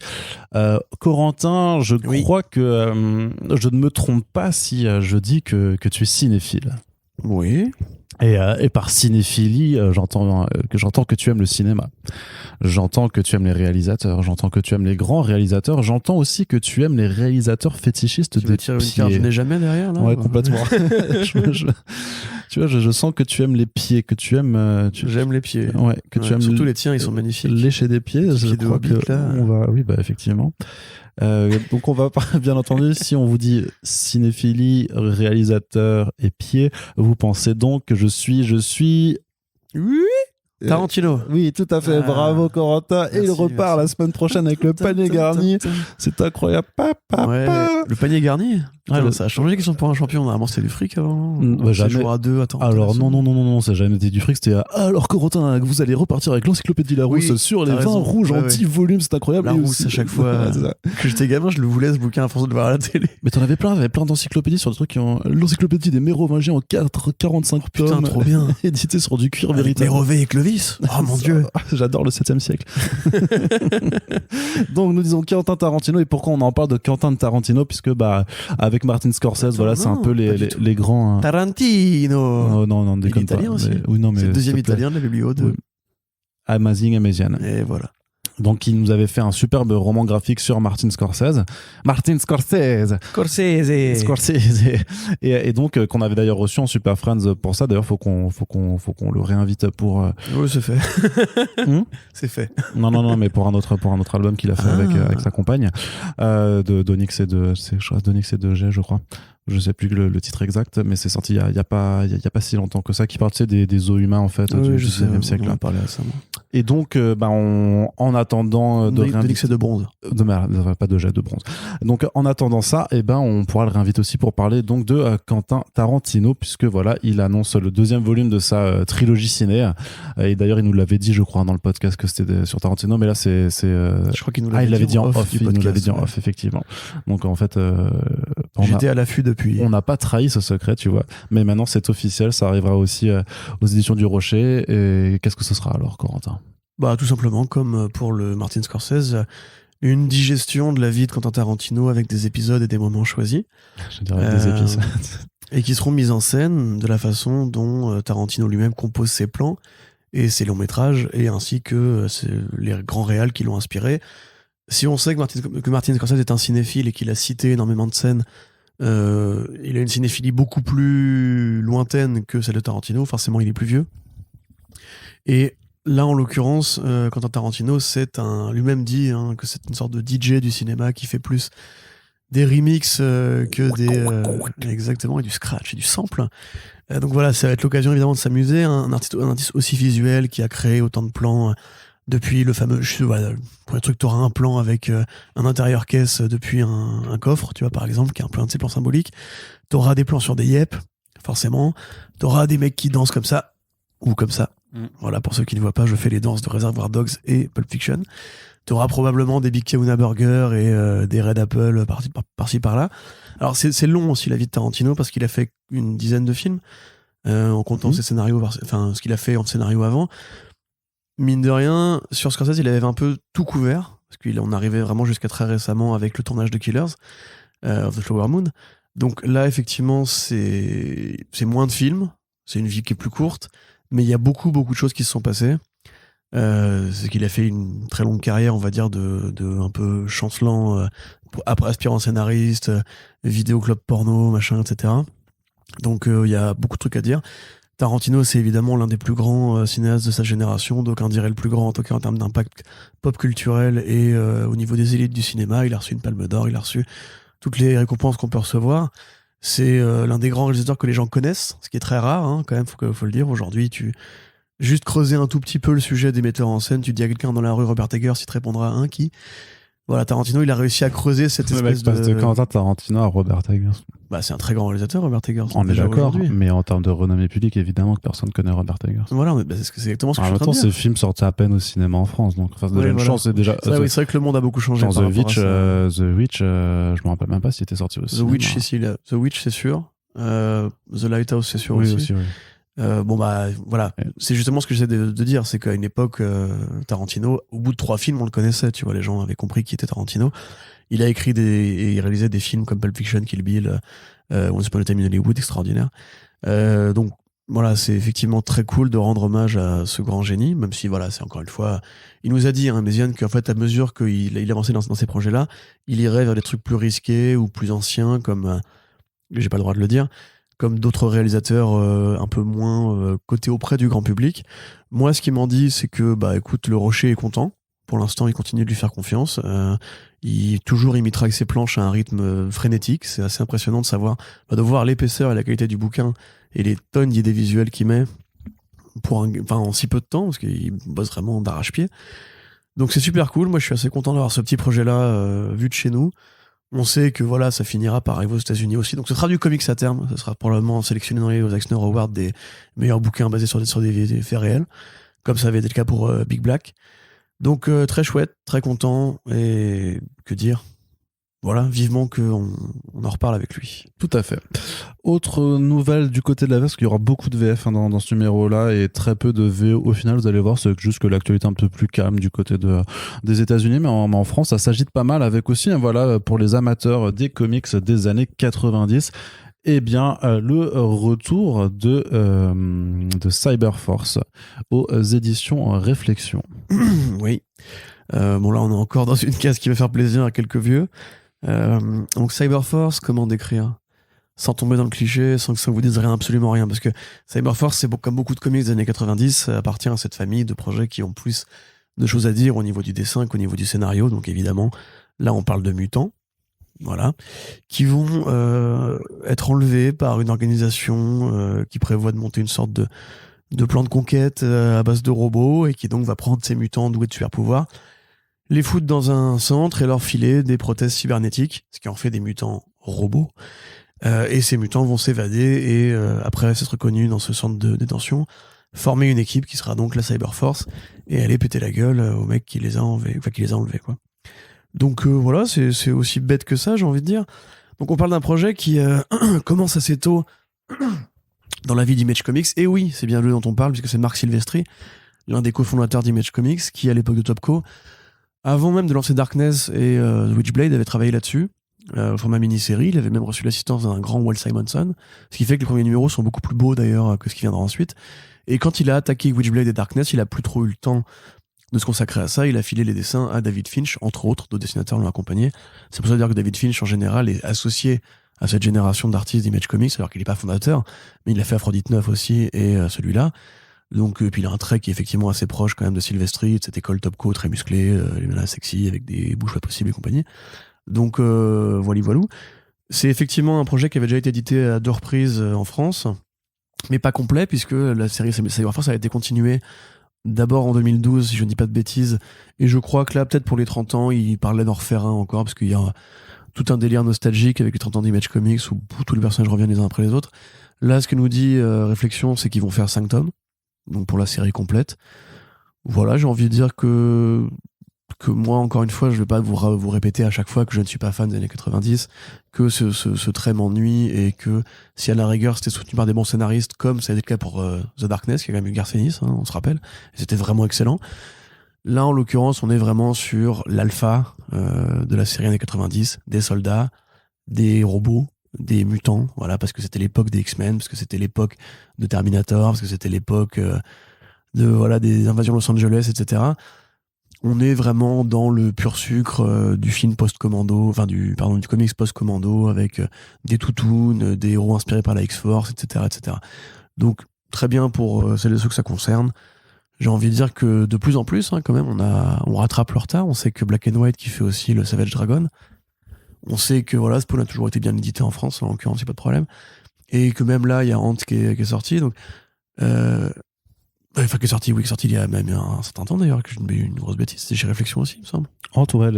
Corentin, je crois que je ne me trompe pas si je dis que tu es cinéphile. Oui. Et par cinéphilie, j'entends que tu aimes le cinéma. J'entends que tu aimes les réalisateurs. J'entends que tu aimes les grands réalisateurs. J'entends aussi que tu aimes les réalisateurs fétichistes tu de tires pieds. une carte, je n'ai jamais derrière là. Ouais, complètement. Tu vois, je sens que tu aimes les pieds, que tu aimes. J'aime les pieds. Ouais, que tu aimes. Surtout les tiens, ils sont magnifiques. Lécher des pieds. Je crois que on va. Oui, bah effectivement. Donc on va bien entendu, si on vous dit cinéphilie, réalisateur et pied, vous pensez donc que je suis oui, Tarantino. Oui, tout à fait. Bravo Corentin. Et il repart la semaine prochaine avec le panier garni. C'est incroyable. Le panier garni. Ça a changé la question pour un champion. Normalement, c'était du fric avant. Jamais. Jouer à deux. Attends. Alors non, ça n'a jamais été du fric. C'était alors Corentin, vous allez repartir avec l'encyclopédie Larousse sur les vins rouges en 10 volumes. C'est incroyable. Larousse à chaque fois. Que j'étais gamin, je le voulais ce bouquin à force de le voir à la télé. Mais t'en avais plein. Il y avait plein d'encyclopédies sur des trucs qui ont l'encyclopédie des Mérovingiens en 45 tomes. Putain, trop bien. Édité sur du cuir véritable. Mérové et Clovis. Oh mon dieu. J'adore le 7e siècle. Donc nous disons Quentin Tarantino. Et pourquoi on en parle de Quentin Tarantino? Puisque avec Martin Scorsese, voilà, c'est un peu les grands. Tarantino. Non, déconne pas. Italien aussi. Oui, non, mais c'est le deuxième italien de la bibliothèque. Oui. Amazing. Et voilà. Donc, il nous avait fait un superbe roman graphique sur Martin Scorsese. Et donc, qu'on avait d'ailleurs reçu en Super Friends pour ça. D'ailleurs, faut qu'on le réinvite pour. Oui, c'est fait. C'est fait. Non, mais pour un autre album qu'il a fait avec sa compagne, d'Onyx et de G, je crois. Je sais plus le titre exact, mais c'est sorti il y a pas si longtemps que ça, qui parle des os humains en fait du 19e siècle. On en parlait récemment. Et donc en attendant d'Onyx et de bronze. Pas de jet de bronze. Donc en attendant ça, on pourra le réinviter aussi pour parler donc de Quentin Tarantino, puisque voilà, il annonce le 2e volume de sa trilogie ciné. Et d'ailleurs, il nous l'avait dit, je crois, dans le podcast que c'était sur Tarantino, mais là c'est je crois qu'il nous l'avait dit en off. Il nous l'avait dit en off, effectivement. Donc en fait, j'étais à l'affût depuis. On n'a pas trahi ce secret, tu vois. Mais maintenant, c'est officiel. Ça arrivera aussi aux éditions du Rocher. Et qu'est-ce que ce sera alors, Corentin? Tout simplement, comme pour le Martin Scorsese, une digestion de la vie de Quentin Tarantino avec des épisodes et des moments choisis. Je dirais des épisodes. Et qui seront mis en scène de la façon dont Tarantino lui-même compose ses plans et ses longs métrages, et ainsi que les grands réals qui l'ont inspiré. Si on sait que Martin Scorsese est un cinéphile et qu'il a cité énormément de scènes, il a une cinéphilie beaucoup plus lointaine que celle de Tarantino. Forcément, il est plus vieux. Et là, en l'occurrence, Quentin Tarantino, lui-même dit que c'est une sorte de DJ du cinéma qui fait plus des remixes que des... Exactement, et du scratch et du sample. Donc voilà, ça va être l'occasion évidemment de s'amuser. Un artiste aussi visuel qui a créé autant de plans... Depuis le fameux, pour les trucs, t'auras un plan avec un intérieur caisse depuis un coffre, tu vois, par exemple, qui est un peu un de ces plans symboliques. T'auras des plans sur des yep, forcément. T'auras des mecs qui dansent comme ça, ou comme ça. Voilà, pour ceux qui ne voient pas, je fais les danses de Reservoir Dogs et Pulp Fiction. T'auras probablement des Big Kahuna Burger et des Red Apple par-ci par-là. Alors, c'est long aussi, la vie de Tarantino, parce qu'il a fait une dizaine de films, en comptant ses scénarios, ce qu'il a fait en scénario avant. Mine de rien, sur Scorsese, il avait un peu tout couvert, parce qu'on arrivait vraiment jusqu'à très récemment avec le tournage de Killers, of the Flower Moon. Donc là, effectivement, c'est moins de films, c'est une vie qui est plus courte, mais il y a beaucoup de choses qui se sont passées. C'est qu'il a fait une très longue carrière, on va dire, de un peu chancelant, après aspirant scénariste, vidéoclub porno, machin, etc. Donc il y a beaucoup de trucs à dire. Tarantino, c'est évidemment l'un des plus grands cinéastes de sa génération, d'aucuns diraient le plus grand, en tout cas en termes d'impact pop culturel et au niveau des élites du cinéma. Il a reçu une Palme d'Or, il a reçu toutes les récompenses qu'on peut recevoir. C'est l'un des grands réalisateurs que les gens connaissent, ce qui est très rare, quand même, faut le dire. Aujourd'hui, juste creuser un tout petit peu le sujet des metteurs en scène, tu dis à quelqu'un dans la rue Robert Eggers, il te répondra qui. Voilà, Tarantino, il a réussi à creuser cette espèce de Quentin Tarantino à Robert Eggers. C'est un très grand réalisateur, Robert Eggers. On est d'accord, mais en termes de renommée publique, évidemment que personne ne connaît Robert Eggers. Voilà, c'est exactement ce que je suis en train de dire. En même temps, ces films sortaient à peine au cinéma en France, donc une chance, c'est déjà... C'est vrai que le monde a beaucoup changé. The Witch, je me rappelle même pas s'il était sorti au cinéma. The Witch, c'est sûr. The Lighthouse, c'est sûr aussi. Bon bah voilà, c'est justement ce que j'essaie de dire, c'est qu'à une époque, Tarantino, au bout de 3 films, on le connaissait, tu vois, les gens avaient compris qui était Tarantino. Il a écrit et il réalisait des films comme Pulp Fiction, Kill Bill, Once Upon a Time in Hollywood, extraordinaire. Donc voilà, c'est effectivement très cool de rendre hommage à ce grand génie, même si voilà, c'est encore une fois, il nous a dit, hein, Méziane, qu'en fait, à mesure qu'il avançait dans ces projets-là, il irait vers des trucs plus risqués ou plus anciens, comme, j'ai pas le droit de le dire, comme d'autres réalisateurs un peu moins cotés auprès du grand public. Moi, ce qu'il m'en dit, c'est que, bah écoute, Le Rocher est content. Pour l'instant, il continue de lui faire confiance. Il imitera avec ses planches à un rythme frénétique. C'est assez impressionnant de voir l'épaisseur et la qualité du bouquin et les tonnes d'idées visuelles qu'il met en si peu de temps, parce qu'il bosse vraiment d'arrache-pied. Donc c'est super cool. Moi, je suis assez content d'avoir ce petit projet-là vu de chez nous. On sait que voilà, ça finira par arriver aux États-Unis aussi. Donc ce sera du comics à terme. Ce sera probablement sélectionné dans les Eisner Awards des meilleurs bouquins basés sur des faits réels, comme ça avait été le cas pour Big Black. Donc très chouette, très content, et que dire, voilà, vivement qu'on en reparle avec lui. Tout à fait. Autre nouvelle du côté de la VF, parce qu'il y aura beaucoup de VF dans ce numéro-là et très peu de VO au final, vous allez voir, c'est juste que l'actualité est un peu plus calme du côté des États-Unis, mais en France, ça s'agite pas mal avec aussi, hein, voilà, pour les amateurs des comics des années 90, eh bien, le retour de Cyberforce aux éditions Réflexion. Oui. Bon, là, on est encore dans une case qui va faire plaisir à quelques vieux. Donc, Cyberforce, comment décrire? Sans tomber dans le cliché, sans que ça vous dise absolument rien. Parce que Cyberforce, c'est comme beaucoup de comics des années 90, ça appartient à cette famille de projets qui ont plus de choses à dire au niveau du dessin qu'au niveau du scénario. Donc, évidemment, là, on parle de mutants. Voilà, qui vont être enlevés par une organisation qui prévoit de monter une sorte de plan de conquête à base de robots et qui donc va prendre ces mutants doués de super pouvoirs, les foutre dans un centre et leur filer des prothèses cybernétiques, ce qui en fait des mutants robots. Et ces mutants vont s'évader et après s'être reconnus dans ce centre de détention, former une équipe qui sera donc la Cyberforce et aller péter la gueule au mec qui les a enlevés, quoi. Donc voilà, c'est aussi bête que ça, j'ai envie de dire. Donc on parle d'un projet qui commence assez tôt dans la vie d'Image Comics. Et oui, c'est bien lui dont on parle, puisque c'est Marc Silvestri, l'un des cofondateurs d'Image Comics, qui à l'époque de Topco, avant même de lancer Darkness et The Witchblade, avait travaillé là-dessus, au format mini-série. Il avait même reçu l'assistance d'un grand Walt Simonson, ce qui fait que les premiers numéros sont beaucoup plus beaux d'ailleurs que ce qui viendra ensuite. Et quand il a attaqué Witchblade et Darkness, il a plus trop eu le temps de se consacrer à ça. Il a filé les dessins à David Finch, entre autres, d'autres dessinateurs l'ont accompagné. C'est pour ça dire que David Finch, en général, est associé à cette génération d'artistes d'Image Comics, alors qu'il n'est pas fondateur, mais il a fait Aphrodite 9 aussi, et celui-là. Donc, puis il a un trait qui est effectivement assez proche quand même de Silvestri, de cette école Topco très musclée, les menaces sexy, avec des bouches pas possibles et compagnie. Donc, voilà. C'est effectivement un projet qui avait déjà été édité à 2 reprises en France, mais pas complet, puisque la série Cyberforce a été continuée d'abord en 2012, si je ne dis pas de bêtises, et je crois que là, peut-être pour les 30 ans, il parlait d'en refaire un encore, parce qu'il y a tout un délire nostalgique avec les 30 ans d'Image Comics, où tous les personnages reviennent les uns après les autres. Là, ce que nous dit Réflexion, c'est qu'ils vont faire 5 tomes, donc pour la série complète. Voilà, j'ai envie de dire que moi, encore une fois, je ne vais pas vous répéter à chaque fois que je ne suis pas fan des années 90, que ce trait m'ennuie, et que si à la rigueur c'était soutenu par des bons scénaristes, comme ça a été le cas pour The Darkness, qui a quand même eu Garcenis, hein, on se rappelle, et c'était vraiment excellent. Là, en l'occurrence, on est vraiment sur l'alpha de la série années 90, des soldats, des robots, des mutants, voilà, parce que c'était l'époque des X-Men, parce que c'était l'époque de Terminator, parce que c'était l'époque des invasions Los Angeles, etc. On est vraiment dans le pur sucre du film post-commando, du comics post-commando, avec des toutounes, des héros inspirés par la X-Force, etc., etc. Donc, très bien pour celles et ceux que ça concerne. J'ai envie de dire que de plus en plus, hein, quand même, on rattrape le retard. On sait que Black and White, qui fait aussi le Savage Dragon, on sait que voilà, Spawn a toujours été bien édité en France, en l'occurrence, c'est pas de problème. Et que même là, il y a Ant qui est sorti. Donc, qui est sorti il y a même un certain temps d'ailleurs, que je mets une grosse bêtise. C'est chez Réflexion aussi, il me semble. Ant, ouais,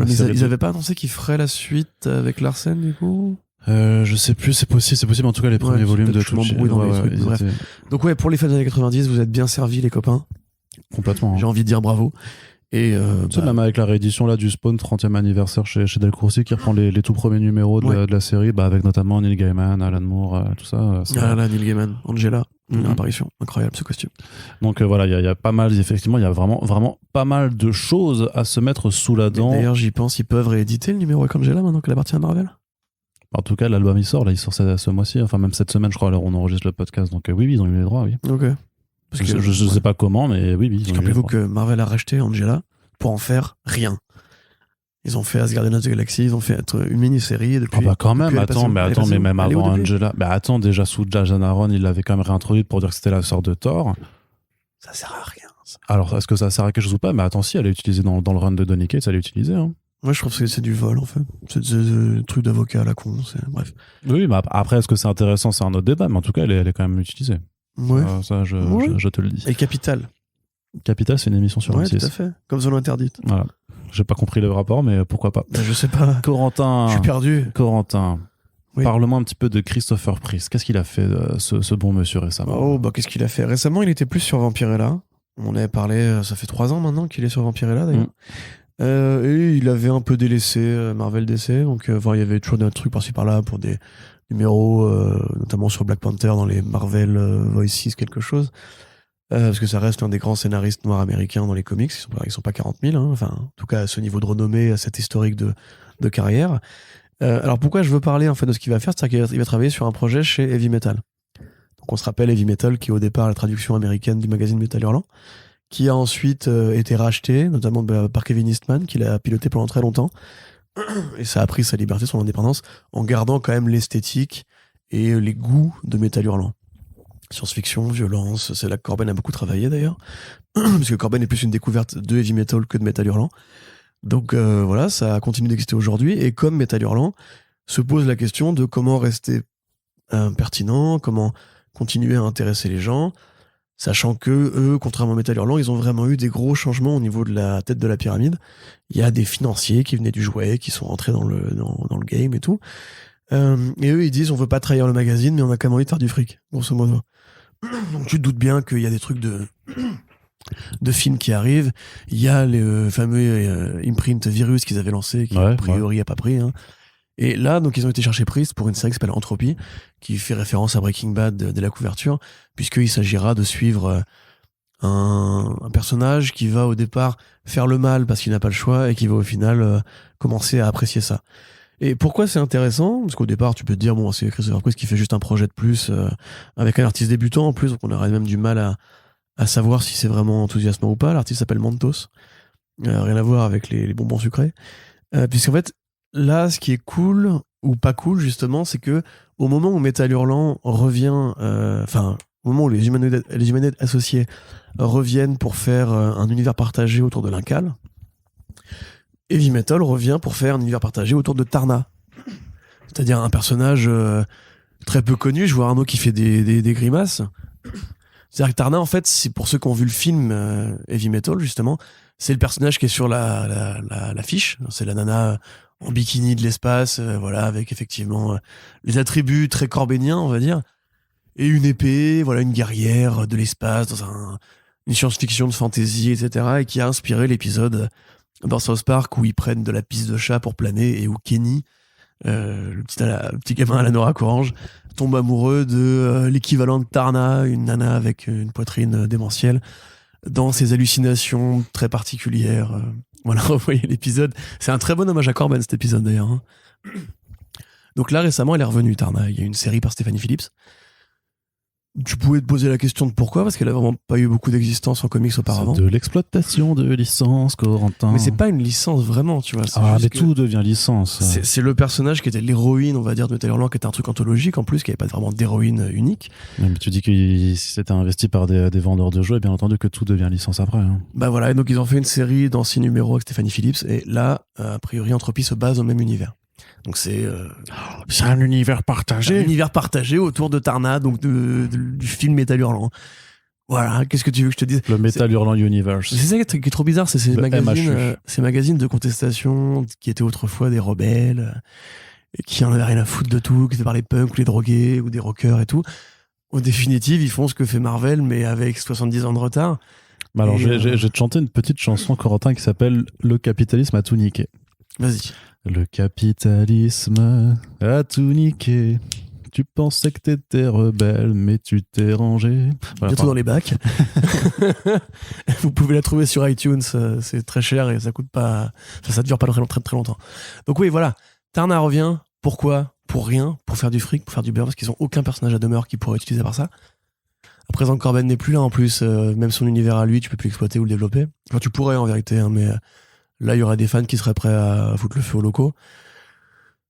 ils avaient pas annoncé qu'ils feraient la suite avec Larsen, du coup? Je sais plus, c'est possible, en tout cas les premiers volumes de tout. Donc ouais, pour les fans des années 90, vous êtes bien servis, les copains. Complètement. J'ai envie de dire bravo. Et Tu sais, même avec la réédition là, du Spawn 30e anniversaire chez Delcourt aussi, qui reprend les tout premiers numéros de la série, avec notamment Neil Gaiman, Alan Moore, tout ça. là, Neil Gaiman, Angela, une Mhm. apparition incroyable ce costume. Donc voilà, il y a pas mal, effectivement, il y a vraiment pas mal de choses à se mettre sous la dent. D'ailleurs, j'y pense, ils peuvent rééditer le numéro avec Angela maintenant qu'elle appartient à Marvel. En tout cas, l'album il sort ce mois-ci, enfin même cette semaine, je crois, alors on enregistre le podcast. Donc oui, ils ont eu les droits, oui. Ok. Parce que Je sais pas comment, mais oui, ils ont eu les rappelez-vous droits. que Marvel a racheté Angela pour en faire rien. Ils ont fait Asgardians of the Galaxy, ils ont fait une mini-série et depuis. Ah bah quand même, depuis, attends, mais même elle est où avant depuis Angela, bah attends, déjà sous Jason Aaron, il l'avait quand même réintroduite pour dire que c'était la sœur de Thor. Ça sert à rien. Ça. Alors, est-ce que ça sert à quelque chose ou pas? Mais attends, si, elle est utilisée dans le run de Donny Cates, elle est utilisée. Hein. Moi, je trouve que c'est du vol en fait. C'est des trucs d'avocat à la con. Bref. Oui, mais après, est-ce que c'est intéressant? C'est un autre débat, mais en tout cas, elle est quand même utilisée. Ouais. Ça, je te le dis. Et Capital. Capital, c'est une émission sur Ouais, M6. tout à fait. Comme Zone Interdite. Voilà. J'ai pas compris le rapport, mais pourquoi pas. Ben, je sais pas. Corentin. Je suis perdu. Corentin. Oui. Parle-moi un petit peu de Christopher Priest. Qu'est-ce qu'il a fait, ce bon monsieur, récemment? Oh, bah qu'est-ce qu'il a fait? Récemment, il était plus sur Vampirella. On avait parlé, ça fait 3 ans maintenant qu'il est sur Vampirella d'ailleurs. Et il avait un peu délaissé Marvel DC. Donc, il y avait toujours des trucs par-ci par-là pour des numéros, notamment sur Black Panther dans les Marvel Voices, quelque chose. Parce que ça reste un des grands scénaristes noirs américains dans les comics. Ils sont pas 40 000, hein. Enfin, en tout cas, à ce niveau de renommée, à cet historique de carrière. Alors, pourquoi je veux parler en fait de ce qu'il va faire? C'est-à-dire qu'il va travailler sur un projet chez Heavy Metal. Donc, on se rappelle Heavy Metal, qui est au départ la traduction américaine du magazine Metal Hurlant, qui a ensuite été racheté, notamment par Kevin Eastman, qui l'a piloté pendant très longtemps. Et ça a pris sa liberté, son indépendance, en gardant quand même l'esthétique et les goûts de Metal Hurlant. Science-fiction, violence, c'est là que Corben a beaucoup travaillé d'ailleurs, parce que Corben est plus une découverte de heavy metal que de Metal Hurlant. Donc voilà, ça a continué d'exister aujourd'hui, et comme Metal Hurlant, se pose la question de comment rester pertinent, comment continuer à intéresser les gens, sachant que eux, contrairement à Metal Hurlant, ils ont vraiment eu des gros changements au niveau de la tête de la pyramide. Il y a des financiers qui venaient du jouet, qui sont rentrés dans le game et tout. Et eux, ils disent on veut pas trahir le magazine, mais on a quand même envie de faire du fric, grosso modo. Donc tu te doutes bien qu'il y a des trucs de films qui arrivent. Il y a le fameux imprint Virus qu'ils avaient lancé, qui a priori a pas pris. Hein. Et là, donc ils ont été chercher Priest pour une série qui s'appelle Entropy, qui fait référence à Breaking Bad de la couverture, puisqu'il s'agira de suivre un personnage qui va au départ faire le mal parce qu'il n'a pas le choix, et qui va au final commencer à apprécier ça. Et pourquoi c'est intéressant? Parce qu'au départ, tu peux te dire, bon, c'est Christopher Priest qui fait juste un projet de plus, avec un artiste débutant en plus, donc on aurait même du mal à savoir si c'est vraiment enthousiasmant ou pas. L'artiste s'appelle Mentos. Rien à voir avec les bonbons sucrés. Puisqu'en fait, là, ce qui est cool, ou pas cool, justement, c'est que au moment où Metal Hurlant revient, au moment où les humanoïdes associés reviennent pour faire un univers partagé autour de l'Incal, Heavy Metal revient pour faire un univers partagé autour de Tarna. C'est-à-dire un personnage très peu connu. Je vois Arnaud qui fait des grimaces. C'est-à-dire que Tarna, en fait, c'est pour ceux qui ont vu le film Heavy Metal, justement, c'est le personnage qui est sur l'affiche. C'est la nana en bikini de l'espace, voilà, avec effectivement les attributs très corbéniens, on va dire. Et une épée, voilà, une guerrière de l'espace, dans une science-fiction de fantasy, etc. Et qui a inspiré l'épisode dans South Park où ils prennent de la pisse de chat pour planer, et où Kenny, le petit gamin à la Nora Orange, tombe amoureux de l'équivalent de Tarna, une nana avec une poitrine démentielle, dans ses hallucinations très particulières. Voilà, revoyez l'épisode. C'est un très bon hommage à Corben, cet épisode d'ailleurs. Hein. Donc là, récemment, elle est revenue, Tarna. Il y a une série par Stephanie Phillips. Tu pouvais te poser la question de pourquoi, parce qu'elle a vraiment pas eu beaucoup d'existence en comics auparavant. C'est de l'exploitation de licence, Corentin. Mais c'est pas une licence vraiment, tu vois. Mais tout devient licence. C'est le personnage qui était l'héroïne, on va dire, de Metal Hurlant, qui était un truc anthologique en plus, qui avait pas vraiment d'héroïne unique. Mais tu dis que si c'était investi par des vendeurs de jouets, bien entendu que tout devient licence après. Hein. Bah voilà, et donc ils ont fait une série dans 6 numéros avec Stephanie Phillips, et là, a priori, Entropy se base au même univers. Donc c'est un univers partagé. Un univers partagé autour de Tarna, donc du film Metal Hurlant. Voilà, qu'est-ce que tu veux que je te dise? Le Metal Hurlant Universe. C'est ça qui est trop bizarre, c'est ces magazines de contestation qui étaient autrefois des rebelles, qui en avaient rien à foutre de tout, qui étaient par les punks ou les drogués ou des rockers et tout. Au définitive, ils font ce que fait Marvel, mais avec 70 ans de retard. Bah alors, Et, je vais te chanter une petite chanson, Corentin, qui s'appelle Le capitalisme a tout niqué. Vas-y. Le capitalisme a tout niqué. Tu pensais que t'étais rebelle, mais tu t'es rangé. Voilà, Bientôt dans les bacs. Vous pouvez la trouver sur iTunes, c'est très cher et ça coûte pas. Ça dure pas très longtemps. Donc oui, voilà. Tarna revient. Pourquoi? Pour rien, pour faire du fric, pour faire du beurre, parce qu'ils ont aucun personnage à demeure qui pourrait être utilisé par ça. À présent, Corben n'est plus là en plus, même son univers à lui, tu peux plus l'exploiter ou le développer. Enfin, tu pourrais en vérité, hein, mais là, il y aurait des fans qui seraient prêts à foutre le feu aux locaux.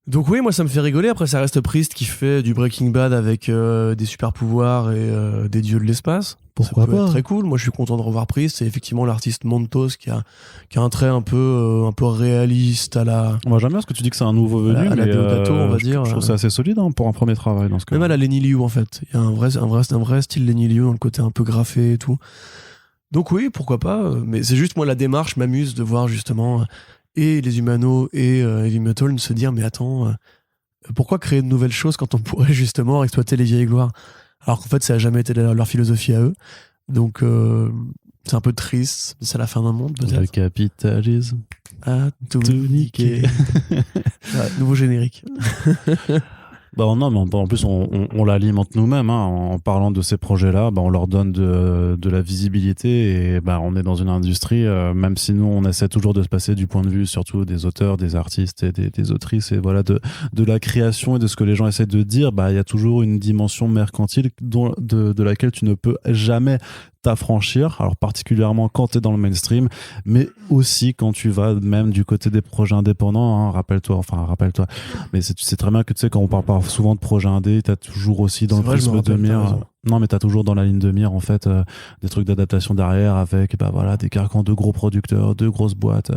Donc oui, moi ça me fait rigoler. Après, ça reste Priest qui fait du Breaking Bad avec des super pouvoirs et des dieux de l'espace. Pourquoi ça peut pas être très cool. Moi, je suis content de revoir Priest. C'est effectivement l'artiste Montos qui a un trait un peu réaliste à la. Moi j'aime bien parce que tu dis que c'est un nouveau venu, à la mais Deodato, on va dire. je trouve ça assez solide hein, pour un premier travail dans ce cas. Même à la Lenny Liu en fait. Il y a un vrai style Lenny Liu dans le côté un peu graffé et tout. Donc oui, pourquoi pas. Mais c'est juste moi la démarche m'amuse de voir justement et les Humano et Heavy Metal se dire mais attends. Pourquoi créer de nouvelles choses quand on pourrait justement exploiter les vieilles gloires? Alors qu'en fait, ça n'a jamais été leur philosophie à eux. Donc, c'est un peu triste. C'est la fin d'un monde, peut-être. Le capitalisme a tout niqué. Ouais, nouveau générique. Bah non, mais en plus on l'alimente nous-mêmes hein, en parlant de ces projets-là. Bah, on leur donne de la visibilité et bah, on est dans une industrie, même si nous on essaie toujours de se passer du point de vue surtout des auteurs, des artistes et des autrices et voilà de la création et de ce que les gens essaient de dire. Bah il y a toujours une dimension mercantile de laquelle tu ne peux jamais t'affranchir, alors particulièrement quand tu es dans le mainstream, mais aussi quand tu vas même du côté des projets indépendants, hein, rappelle-toi, mais tu sais très bien que tu sais quand on parle pas souvent de projets indés, t'as toujours aussi dans le prisme de mire, non mais t'as toujours dans la ligne de mire en fait des trucs d'adaptation derrière avec bah voilà des carcans de gros producteurs, de grosses boîtes.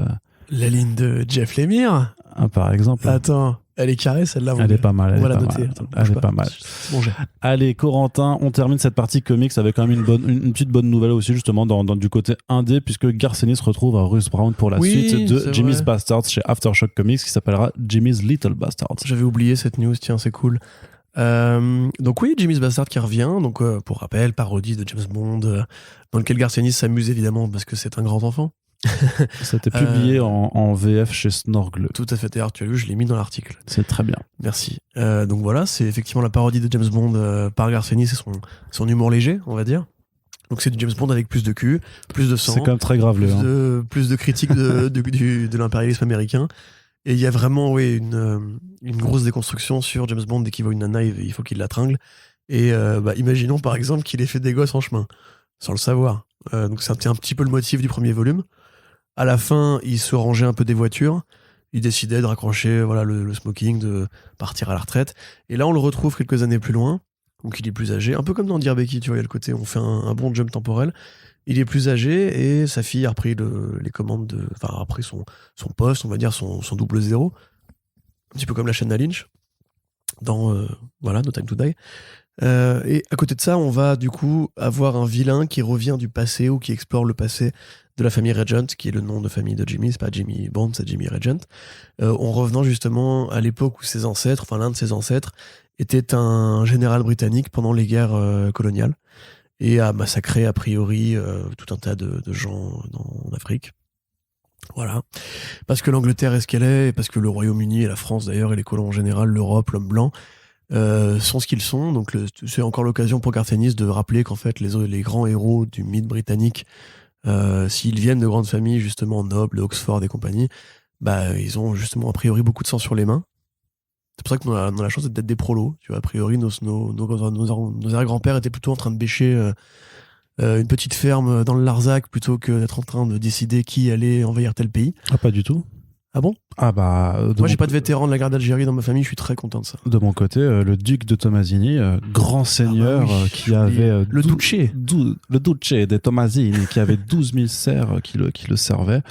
La ligne de Jeff Lemire, par exemple. Attends. Elle est carrée, celle-là. Elle est pas mal. On va la noter. Elle est pas mal. Bon, allez, Corentin, on termine cette partie comics avec quand même une petite bonne nouvelle aussi, justement, dans du côté indé, puisque Garcenis retrouve Russ Brown pour la suite de Jimmy's Bastards chez Aftershock Comics, qui s'appellera Jimmy's Little Bastards. J'avais oublié cette news, tiens, c'est cool. Donc oui, Jimmy's Bastard qui revient, donc pour rappel, parodie de James Bond, dans lequel Garcenis s'amuse évidemment parce que c'est un grand enfant. Ça a été publié en VF chez Snorgle. Tout à fait, d'ailleurs tu as lu, je l'ai mis dans l'article. C'est très bien. Merci. Donc voilà, c'est effectivement la parodie de James Bond par Garcenis et son humour léger, on va dire. Donc c'est du James Bond avec plus de cul, plus de sang. C'est quand même très grave, plus de critiques de l'impérialisme américain. Et il y a vraiment une grosse déconstruction sur James Bond. Dès qu'il voit une nana, il faut qu'il la tringle. Et imaginons par exemple qu'il ait fait des gosses en chemin, sans le savoir. Donc c'était un petit peu le motif du premier volume. À la fin, il se rangeait un peu des voitures. Il décidait de raccrocher le smoking, de partir à la retraite. Et là, on le retrouve quelques années plus loin. Donc il est plus âgé. Un peu comme dans Dear Becky, tu vois, il y a le côté, on fait un bon jump temporel. Il est plus âgé et sa fille a repris les commandes a repris son poste, on va dire son double zéro. Un petit peu comme la chaîne à Lynch dans No Time to Die. Et à côté de ça, on va du coup avoir un vilain qui revient du passé ou qui explore le passé de la famille Regent, qui est le nom de famille de Jimmy. C'est pas Jimmy Bond, c'est Jimmy Regent. En revenant justement à l'époque où l'un de ses ancêtres était un général britannique pendant les guerres coloniales et a massacré a priori tout un tas de gens en Afrique. Voilà. Parce que l'Angleterre est ce qu'elle est, et parce que le Royaume-Uni et la France d'ailleurs, et les colons en général, l'Europe, l'homme blanc, sont ce qu'ils sont. Donc c'est encore l'occasion pour Garcenis de rappeler qu'en fait les grands héros du mythe britannique, s'ils viennent de grandes familles justement nobles, Oxford et compagnie, ils ont justement a priori beaucoup de sang sur les mains. C'est pour ça qu'on a la chance d'être des prolos. Tu vois, a priori nos arrière-grands-pères étaient plutôt en train de bêcher une petite ferme dans le Larzac plutôt que d'être en train de décider qui allait envahir tel pays. Ah, pas du tout. Ah bon ? Moi, j'ai pas de vétéran de la guerre d'Algérie dans ma famille, je suis très content de ça. De mon côté, le duc de Tomasini, grand seigneur qui avait... le Duce. Le Duce de Tomasini, qui avait 12 000 serfs qui le servaient.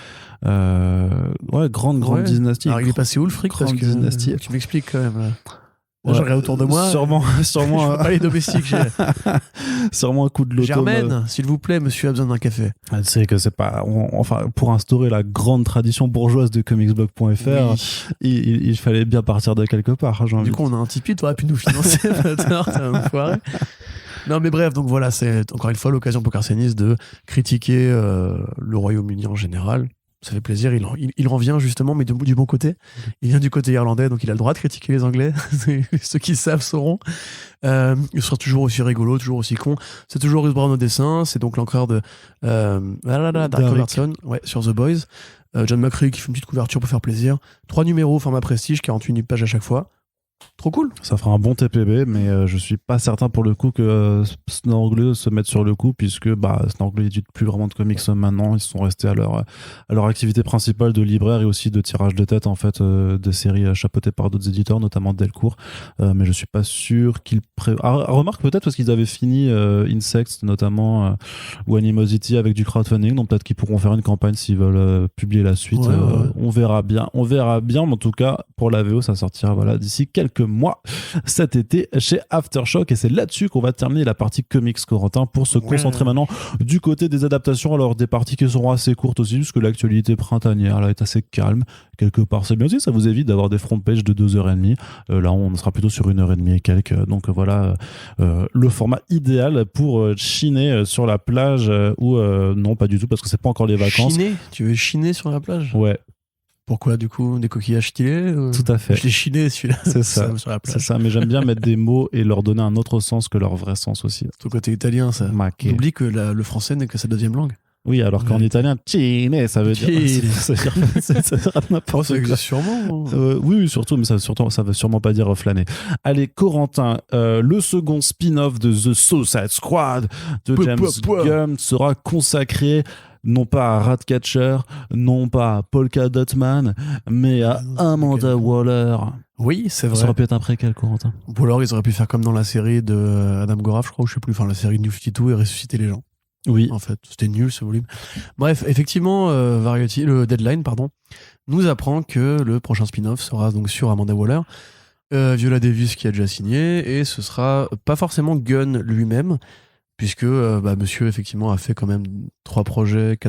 Grande dynastie. Alors, il est passé où le fric ? Parce que dynastie. Tu m'expliques quand même, là. Je regarde autour de moi. Sûrement. Je vois pas les domestiques. Sûrement un coup de loto. Germaine, s'il vous plaît, monsieur a besoin d'un café. C'est que c'est pas. Pour instaurer la grande tradition bourgeoise de comicsblog.fr, il fallait bien partir de quelque part. Du coup, on a un Tipeee, t'aurais pu nous financer. T'es un foiré. Non, mais bref, donc voilà, c'est encore une fois l'occasion pour Carcenis de critiquer le Royaume-Uni en général. Ça fait plaisir, il en vient justement, mais du bon côté. Il vient du côté irlandais, donc il a le droit de critiquer les Anglais. Ceux qui savent sauront. Il sera toujours aussi rigolo, toujours aussi con. C'est toujours Russ Brown au dessin, c'est donc l'encreur de Dark Robertson, ouais, sur The Boys. John McCrea qui fait une petite couverture pour faire plaisir. 3 numéros, format prestige, 48 pages à chaque fois. Trop cool. Ça fera un bon TPB, mais je suis pas certain pour le coup que Snorgle se mette sur le coup, puisque Snorgle n'édite plus vraiment de comics maintenant. Ils sont restés à leur activité principale de libraire et aussi de tirage de tête en fait, des séries chapeautées par d'autres éditeurs, notamment Delcourt. Mais je suis pas sûr qu'ils remarque peut-être parce qu'ils avaient fini Insects notamment ou Animosity avec du crowdfunding, donc peut-être qu'ils pourront faire une campagne s'ils veulent publier la suite. Ouais. On verra bien, mais en tout cas pour la VO ça sortira d'ici quelques mois cet été chez Aftershock, et c'est là-dessus qu'on va terminer la partie comics, Corentin, pour se concentrer maintenant du côté des adaptations. Alors des parties qui seront assez courtes aussi puisque l'actualité printanière là est assez calme quelque part, c'est bien aussi, ça vous évite d'avoir des front pages de 2h30. Là on sera plutôt sur 1h30 et quelques, donc voilà le format idéal pour chiner sur la plage ou non pas du tout parce que c'est pas encore les vacances. Chiner? Tu veux chiner sur la plage? Ouais. Pourquoi, du coup, des coquillages stylés Tout à fait. Je l'ai chiné, celui-là. C'est ça. Sur la plage. C'est ça, mais j'aime bien mettre des mots et leur donner un autre sens que leur vrai sens aussi. Ton côté italien, ça. N'oublie que le français n'est que sa deuxième langue. Oui, alors qu'en italien, chine, ça veut dire. Ça veut dire n'importe quoi. Sûrement. Oui, surtout, mais ça veut sûrement pas dire flâner. Allez, Corentin, le second spin-off de The Suicide Squad de James Gunn sera consacré non pas à Ratcatcher, non pas à Polka Dot Man, mais à Amanda Waller. Oui, c'est vrai. Ça aurait pu être un préquel, Corentin. Ou alors ils auraient pu faire comme dans la série de Adam Goraf, je crois, ou je sais plus, enfin la série New 52 et ressusciter les gens. Oui. En fait, c'était nul ce volume. Bref, effectivement, Variety, le Deadline, nous apprend que le prochain spin-off sera donc sur Amanda Waller. Viola Davis qui a déjà signé, et ce sera pas forcément Gunn lui-même, puisque monsieur effectivement a fait quand même 4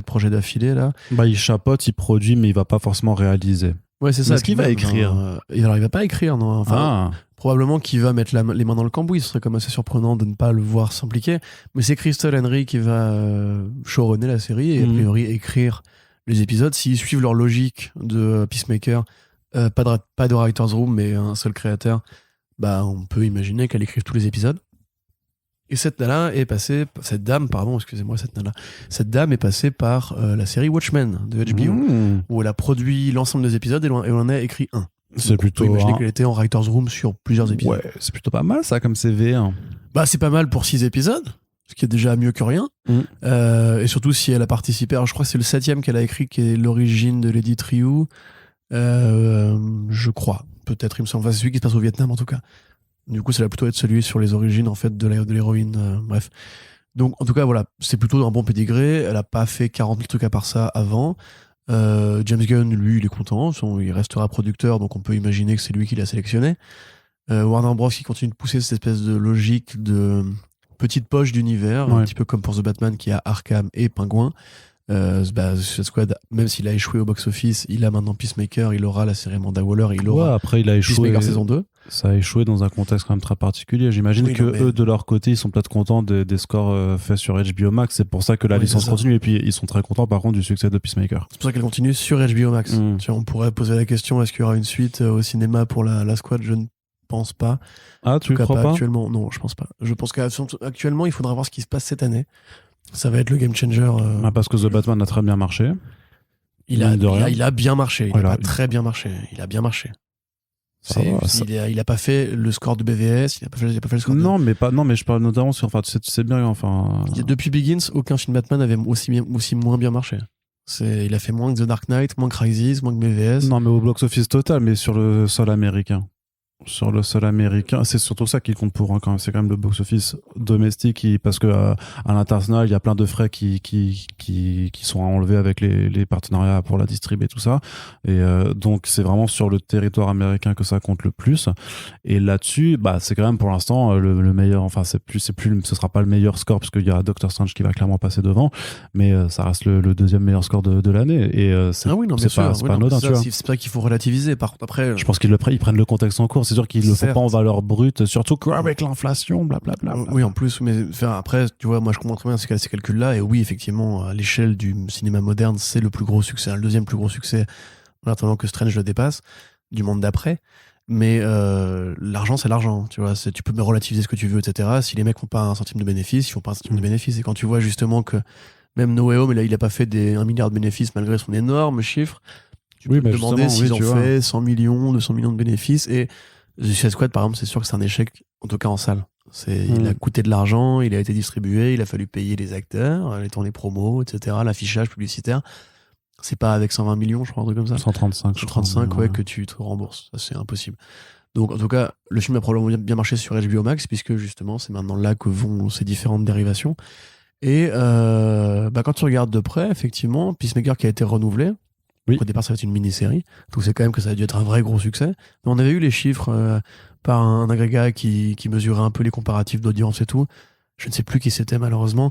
projets d'affilée là. Il chapeaute, il produit, mais il va pas forcément réaliser. Ouais, c'est ça. Est-ce qu'il va écrire il va pas écrire, non. Enfin, probablement qu'il va mettre les mains dans le cambouis. Ce serait comme assez surprenant de ne pas le voir s'impliquer. Mais c'est Crystal Henry qui va showrunner la série et a priori écrire les épisodes. S'ils suivent leur logique de Peacemaker, pas de writer's room, mais un seul créateur, on peut imaginer qu'elle écrive tous les épisodes. Et cette dame est passée par la série Watchmen de HBO, où elle a produit l'ensemble des épisodes et elle en a écrit un. C'est plutôt. Imaginer qu'elle était en writer's room sur plusieurs épisodes. Ouais, c'est plutôt pas mal ça comme CV. C'est pas mal pour 6 épisodes, ce qui est déjà mieux que rien. Et surtout si elle a participé. Alors je crois que c'est le 7e qu'elle a écrit qui est l'origine de Lady Triou. Je crois, peut-être, il me semble. Enfin, c'est celui qui se passe au Vietnam en tout cas. Du coup, ça va plutôt être celui sur les origines en fait de l'héroïne. Bref. Donc, en tout cas, voilà, c'est plutôt un bon pédigré. Elle a pas fait 40 000 trucs à part ça avant. James Gunn, lui, il est content. Il restera producteur, donc on peut imaginer que c'est lui qui l'a sélectionné. Warner Bros. Qui continue de pousser cette espèce de logique de petite poche d'univers, un petit peu comme pour The Batman qui a Arkham et Pingouin. Suicide Squad, même s'il a échoué au box-office, il a maintenant Peacemaker, il aura la série Amanda Waller, il aura après il a échoué Peacemaker saison 2. Ça a échoué dans un contexte quand même très particulier. J'imagine eux, de leur côté, ils sont peut-être contents des scores faits sur HBO Max. C'est pour ça que la licence continue. Et puis, ils sont très contents, par contre, du succès de Peacemaker. C'est pour ça qu'elle continue sur HBO Max. On pourrait poser la question, est-ce qu'il y aura une suite au cinéma pour la Squad? Je ne pense pas. Ah, tu crois pas actuellement? Non, je pense pas. Je pense qu'actuellement, il faudra voir ce qui se passe cette année. Ça va être le game changer. Parce que The Batman a très bien marché. Il a bien marché. Il a pas très bien marché. Il a bien marché. Il a pas fait le score de BVS. Il a pas fait le score. Non, mais je parle notamment sur. Enfin, tu sais bien. Depuis Begins, aucun film Batman avait aussi moins bien marché. Il a fait moins que The Dark Knight, moins que Crisis, moins que BVS. Non, mais au box-office total, mais sur le sol américain. Sur le sol américain, c'est surtout ça qui compte pour quand même. C'est quand même le box-office domestique parce que à l'international, il y a plein de frais qui sont à enlever avec les partenariats pour la distrib et tout ça. Et donc c'est vraiment sur le territoire américain que ça compte le plus. Et là-dessus, c'est quand même pour l'instant le meilleur. Enfin, ce sera pas le meilleur score parce qu'il y a Doctor Strange qui va clairement passer devant, mais ça reste le deuxième meilleur score de l'année. Et c'est pas anodin, tu vois. C'est pas qu'il faut relativiser. Par contre, après, je pense qu'ils prennent le contexte en cours. c'est sûr qu'il le faut Certes. pas en valeur brute, surtout qu'avec l'inflation, blablabla. Oui, en plus, mais enfin, après, tu vois, moi je comprends très bien ces calculs-là, et oui, effectivement, à l'échelle du cinéma moderne, c'est le plus gros succès, le deuxième plus gros succès, en attendant que Strange le dépasse, du monde d'après. Mais l'argent, c'est l'argent, tu vois, tu peux relativiser ce que tu veux, etc. Si les mecs font pas un centime de bénéfice, ils font pas un centime de bénéfice. Et quand tu vois justement que même No Way Home, là, il a pas fait 1 milliard de bénéfices malgré son énorme chiffre, tu peux te demander s'ils ont fait 100 millions, 200 millions de bénéfices. Et Suicide Squad, par exemple, c'est sûr que c'est un échec, en tout cas en salle. Il a coûté de l'argent, il a été distribué, il a fallu payer les acteurs, les tournées promo, etc., l'affichage publicitaire. C'est pas avec 120 millions, je crois, un truc comme ça. 135, 135, ouais, que tu te rembourses. Ça, c'est impossible. Donc, en tout cas, le film a probablement bien marché sur HBO Max, puisque justement, c'est maintenant là que vont ces différentes dérivations. Et quand tu regardes de près, effectivement, Peacemaker qui a été renouvelé. Oui. Au départ, ça va être une mini-série. Donc, c'est quand même que ça a dû être un vrai gros succès. Mais on avait eu les chiffres par un agrégat qui mesurait un peu les comparatifs d'audience et tout. Je ne sais plus qui c'était, malheureusement,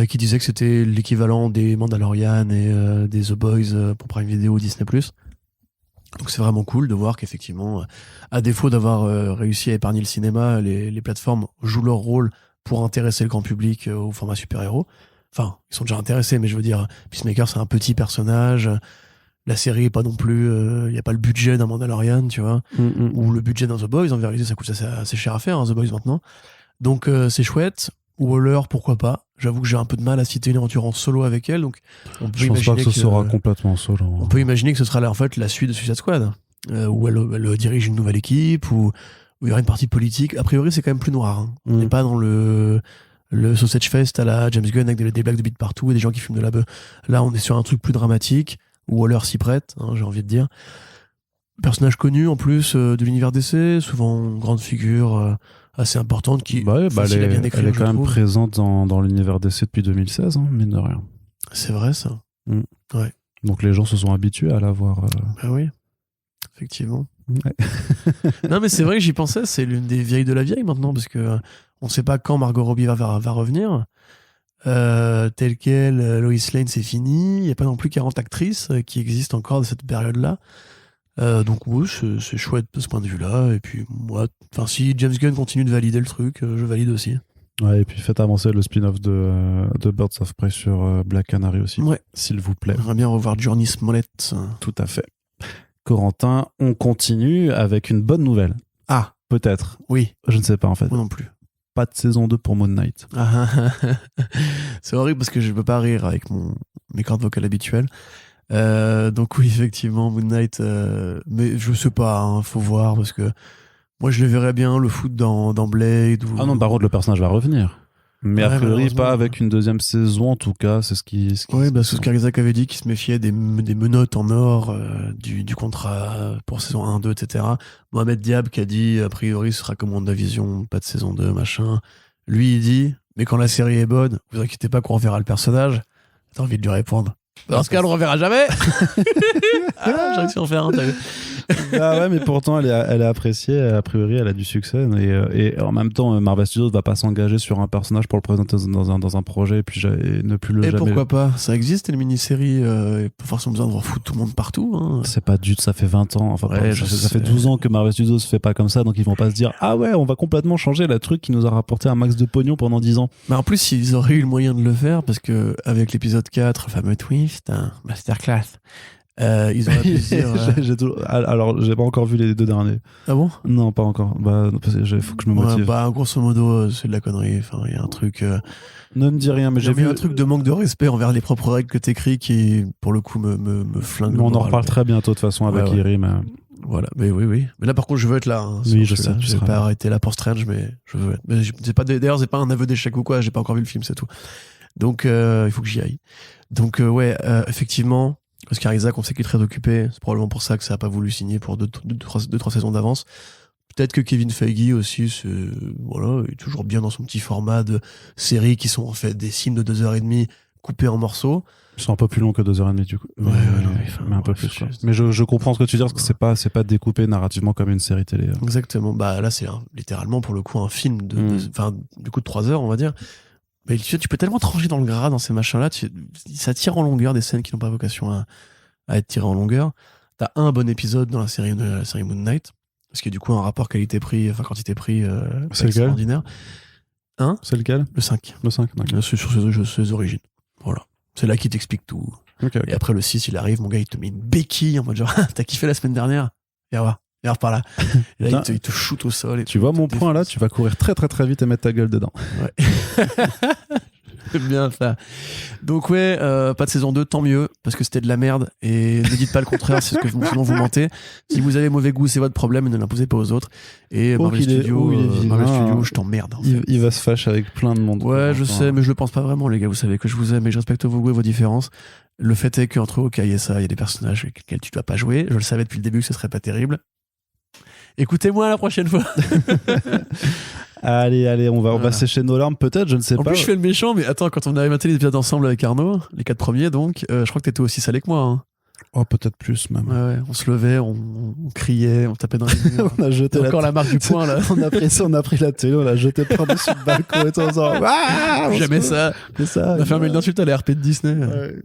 qui disait que c'était l'équivalent des Mandalorian et des The Boys pour Prime Video ou Disney+. Donc c'est vraiment cool de voir qu'effectivement, à défaut d'avoir réussi à épargner le cinéma, les plateformes jouent leur rôle pour intéresser le grand public au format super-héros. Enfin, ils sont déjà intéressés, mais je veux dire, Peacemaker, c'est un petit personnage. La série est pas non plus... Il n'y a pas le budget d'un Mandalorian, tu vois, ou le budget d'un The Boys. En vérité, ça coûte assez cher à faire, hein, The Boys, maintenant. Donc c'est chouette. Waller, pourquoi pas. J'avoue que j'ai un peu de mal à citer une aventure en solo avec elle, donc on peut je pense pas que ce sera complètement solo. On peut imaginer que ce sera en fait la suite de Suicide Squad, où elle dirige une nouvelle équipe, où il y aura une partie politique. A priori, c'est quand même plus noir. Hein. On n'est pas dans le Sausage Fest à la James Gunn avec des blagues de bite partout et des gens qui fument de la bœuf. Là, on est sur un truc plus dramatique, où Waller s'y prête, hein, j'ai envie de dire. Personnage connu en plus de l'univers DC, souvent grande figure assez importante qui elle est quand même présente dans l'univers DC depuis 2016, hein, mine de rien. C'est vrai ça. Ouais. Donc les gens se sont habitués à la voir. Ah oui, effectivement. Ouais. Non mais c'est vrai que j'y pensais, c'est l'une des vieilles de la vieille maintenant, parce que on sait pas quand Margot Robbie va revenir. Tel quel, Lois Lane c'est fini, il n'y a pas non plus 40 actrices qui existent encore de cette période-là. Donc oui, c'est chouette de ce point de vue-là. Et puis moi, si James Gunn continue de valider le truc, je valide aussi. Ouais, et puis faites avancer le spin-off de Birds of Prey sur Black Canary aussi, ouais, s'il vous plaît. J'aimerais bien revoir Journey Smollett. Tout à fait. Corentin, on continue avec une bonne nouvelle. Ah, peut-être. Oui. Je ne sais pas en fait. Moi non plus. Pas de saison 2 pour Moon Knight. C'est horrible parce que je peux pas rire avec mes cordes vocales habituelles. Donc oui, effectivement, Moon Knight, mais je sais pas, hein, faut voir, parce que moi je le verrais bien le foot dans Blade. Ah non, par contre, le personnage va revenir. Mais a priori, pas avec une deuxième saison, en tout cas, c'est ce qui... Oui, c'est ce qu'Isaac avait dit, qu'il se méfiait des menottes en or du contrat pour saison 1, 2, etc. Mohamed Diab qui a dit, a priori, ce sera comme WandaVision, pas de saison 2, machin. Lui, il dit, mais quand la série est bonne, vous inquiétez pas qu'on reverra le personnage. T'as envie de lui répondre. Dans ce cas, on le reverra jamais. J'ai réussi à en faire un, t'as vu. Ah ouais, mais pourtant elle est appréciée, a priori elle a du succès, et en même temps Marvel Studios va pas s'engager sur un personnage pour le présenter dans un projet et puis ne plus le et jamais... pourquoi pas, ça existe les mini-séries, pas forcément besoin de voir foutre tout le monde partout, hein. C'est pas ça fait 20 ans, enfin ouais, ça fait 12 ans que Marvel Studios se fait pas comme ça, donc ils vont pas se dire ah ouais, on va complètement changer le truc qui nous a rapporté un max de pognon pendant 10 ans. Mais en plus ils auraient eu le moyen de le faire, parce que avec l'épisode 4, le fameux twist, masterclass, ils auraient pu se dire alors j'ai pas encore vu les 2 derniers. Ah bon? Non, pas encore. Il faut que je me motive. Grosso modo c'est de la connerie, enfin il y a un truc ne me dis rien, mais j'ai vu un truc de manque de respect envers les propres règles que t'écris qui pour le coup me flingue. On en reparle très bientôt de toute façon avec Iri, mais... Voilà, mais oui. Mais là par contre je veux être là, hein. Oui, je sais. Je vais pas arrêter là pour Strange, mais je veux être. Mais d'ailleurs c'est pas un aveu d'échec ou quoi, j'ai pas encore vu le film, c'est tout. Donc il faut que j'y aille. Donc effectivement, Oscar Isaac, on sait qu'il est très occupé. C'est probablement pour ça que ça n'a pas voulu signer pour 2-3 saisons d'avance. Peut-être que Kevin Feige aussi, est toujours bien dans son petit format de séries qui sont en fait des films de 2h30 coupés en morceaux. Ils sont un peu plus longs que 2h30 du coup. Mais un peu plus. Mais je comprends ce que tu dis, parce que c'est pas découpé narrativement comme une série télé. Exactement. Là, c'est littéralement pour le coup un film de 3 heures, on va dire. Mais tu peux tellement trancher dans le gras dans ces machins-là, ça tire en longueur des scènes qui n'ont pas vocation à être tirées en longueur. T'as un bon épisode dans la série Moon Knight. Parce qu'il y a du coup un rapport quantité-prix C'est lequel extraordinaire. Hein ? C'est lequel ? Le 5. Le 5, d'accord. C'est sur ses origines. Voilà. C'est là qu'il t'explique tout. Ok. Et après, le 6, il arrive, mon gars, il te met une béquille en mode genre, t'as kiffé la semaine dernière ? Viens voir par là. Et là, il te shoot au sol. Et tu vois mon point là, tu vas courir très très très vite et mettre ta gueule dedans. Ouais. J'aime bien ça. Donc ouais, pas de saison 2, tant mieux, parce que c'était de la merde. Et ne dites pas le contraire, c'est ce que sinon vous mentez. Si vous avez mauvais goût, c'est votre problème, et ne l'imposez pas aux autres. Et Marvel Studios, je t'emmerde. En fait. Il va se fâcher avec plein de monde. Ouais, je sais, mais je le pense pas vraiment, les gars. Vous savez que je vous aime et je respecte vos goûts et vos différences. Le fait est qu'entre Hawkeye et ça, il y a des personnages avec lesquels tu dois pas jouer. Je le savais depuis le début que ce serait pas terrible. Écoutez-moi la prochaine fois. Allez, on va sécher nos larmes peut-être, je ne sais pas. En plus, je fais le méchant, mais attends, quand on a maté les épisodes ensemble avec Arnaud, les 4 premiers, donc, je crois que t'étais aussi salé que moi. Hein. Oh, peut-être plus même. Ouais, on se levait, on criait, on tapait dans les murs. On a jeté encore la marque du poing là. on a pris la télé, on l'a jeté par-dessus le balcon et tout en disant jamais ça. On a fermé une insulte à la RP de Disney. Ouais.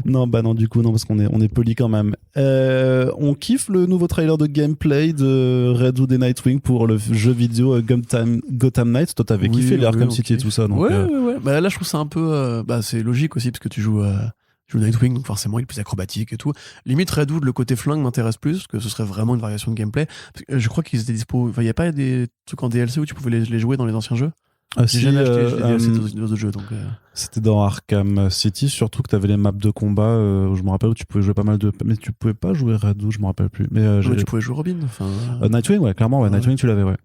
Non, du coup, non, parce qu'on est poli quand même. On kiffe le nouveau trailer de gameplay de Redwood et Nightwing pour le jeu vidéo Gotham Knights. Toi, t'avais kiffé les Arkham City et tout ça. Donc, ouais. Bah, là, je trouve ça un peu. C'est logique aussi, parce que tu joues Nightwing, donc forcément il est plus acrobatique et tout. Limite Redwood, le côté flingue m'intéresse plus, parce que ce serait vraiment une variation de gameplay. Parce que je crois qu'ils étaient dispo. Enfin, il n'y a pas des trucs en DLC où tu pouvais les jouer dans les anciens jeux. J'ai jamais acheté des DLC dans d'autres jeux. Donc, C'était dans Arkham City, surtout que tu avais les maps de combat, où je me rappelle où tu pouvais jouer pas mal de. Mais tu pouvais pas jouer Redwood, je me rappelle plus. Mais tu pouvais jouer Robin. Nightwing, ouais, clairement, ouais. Nightwing, tu l'avais, ouais.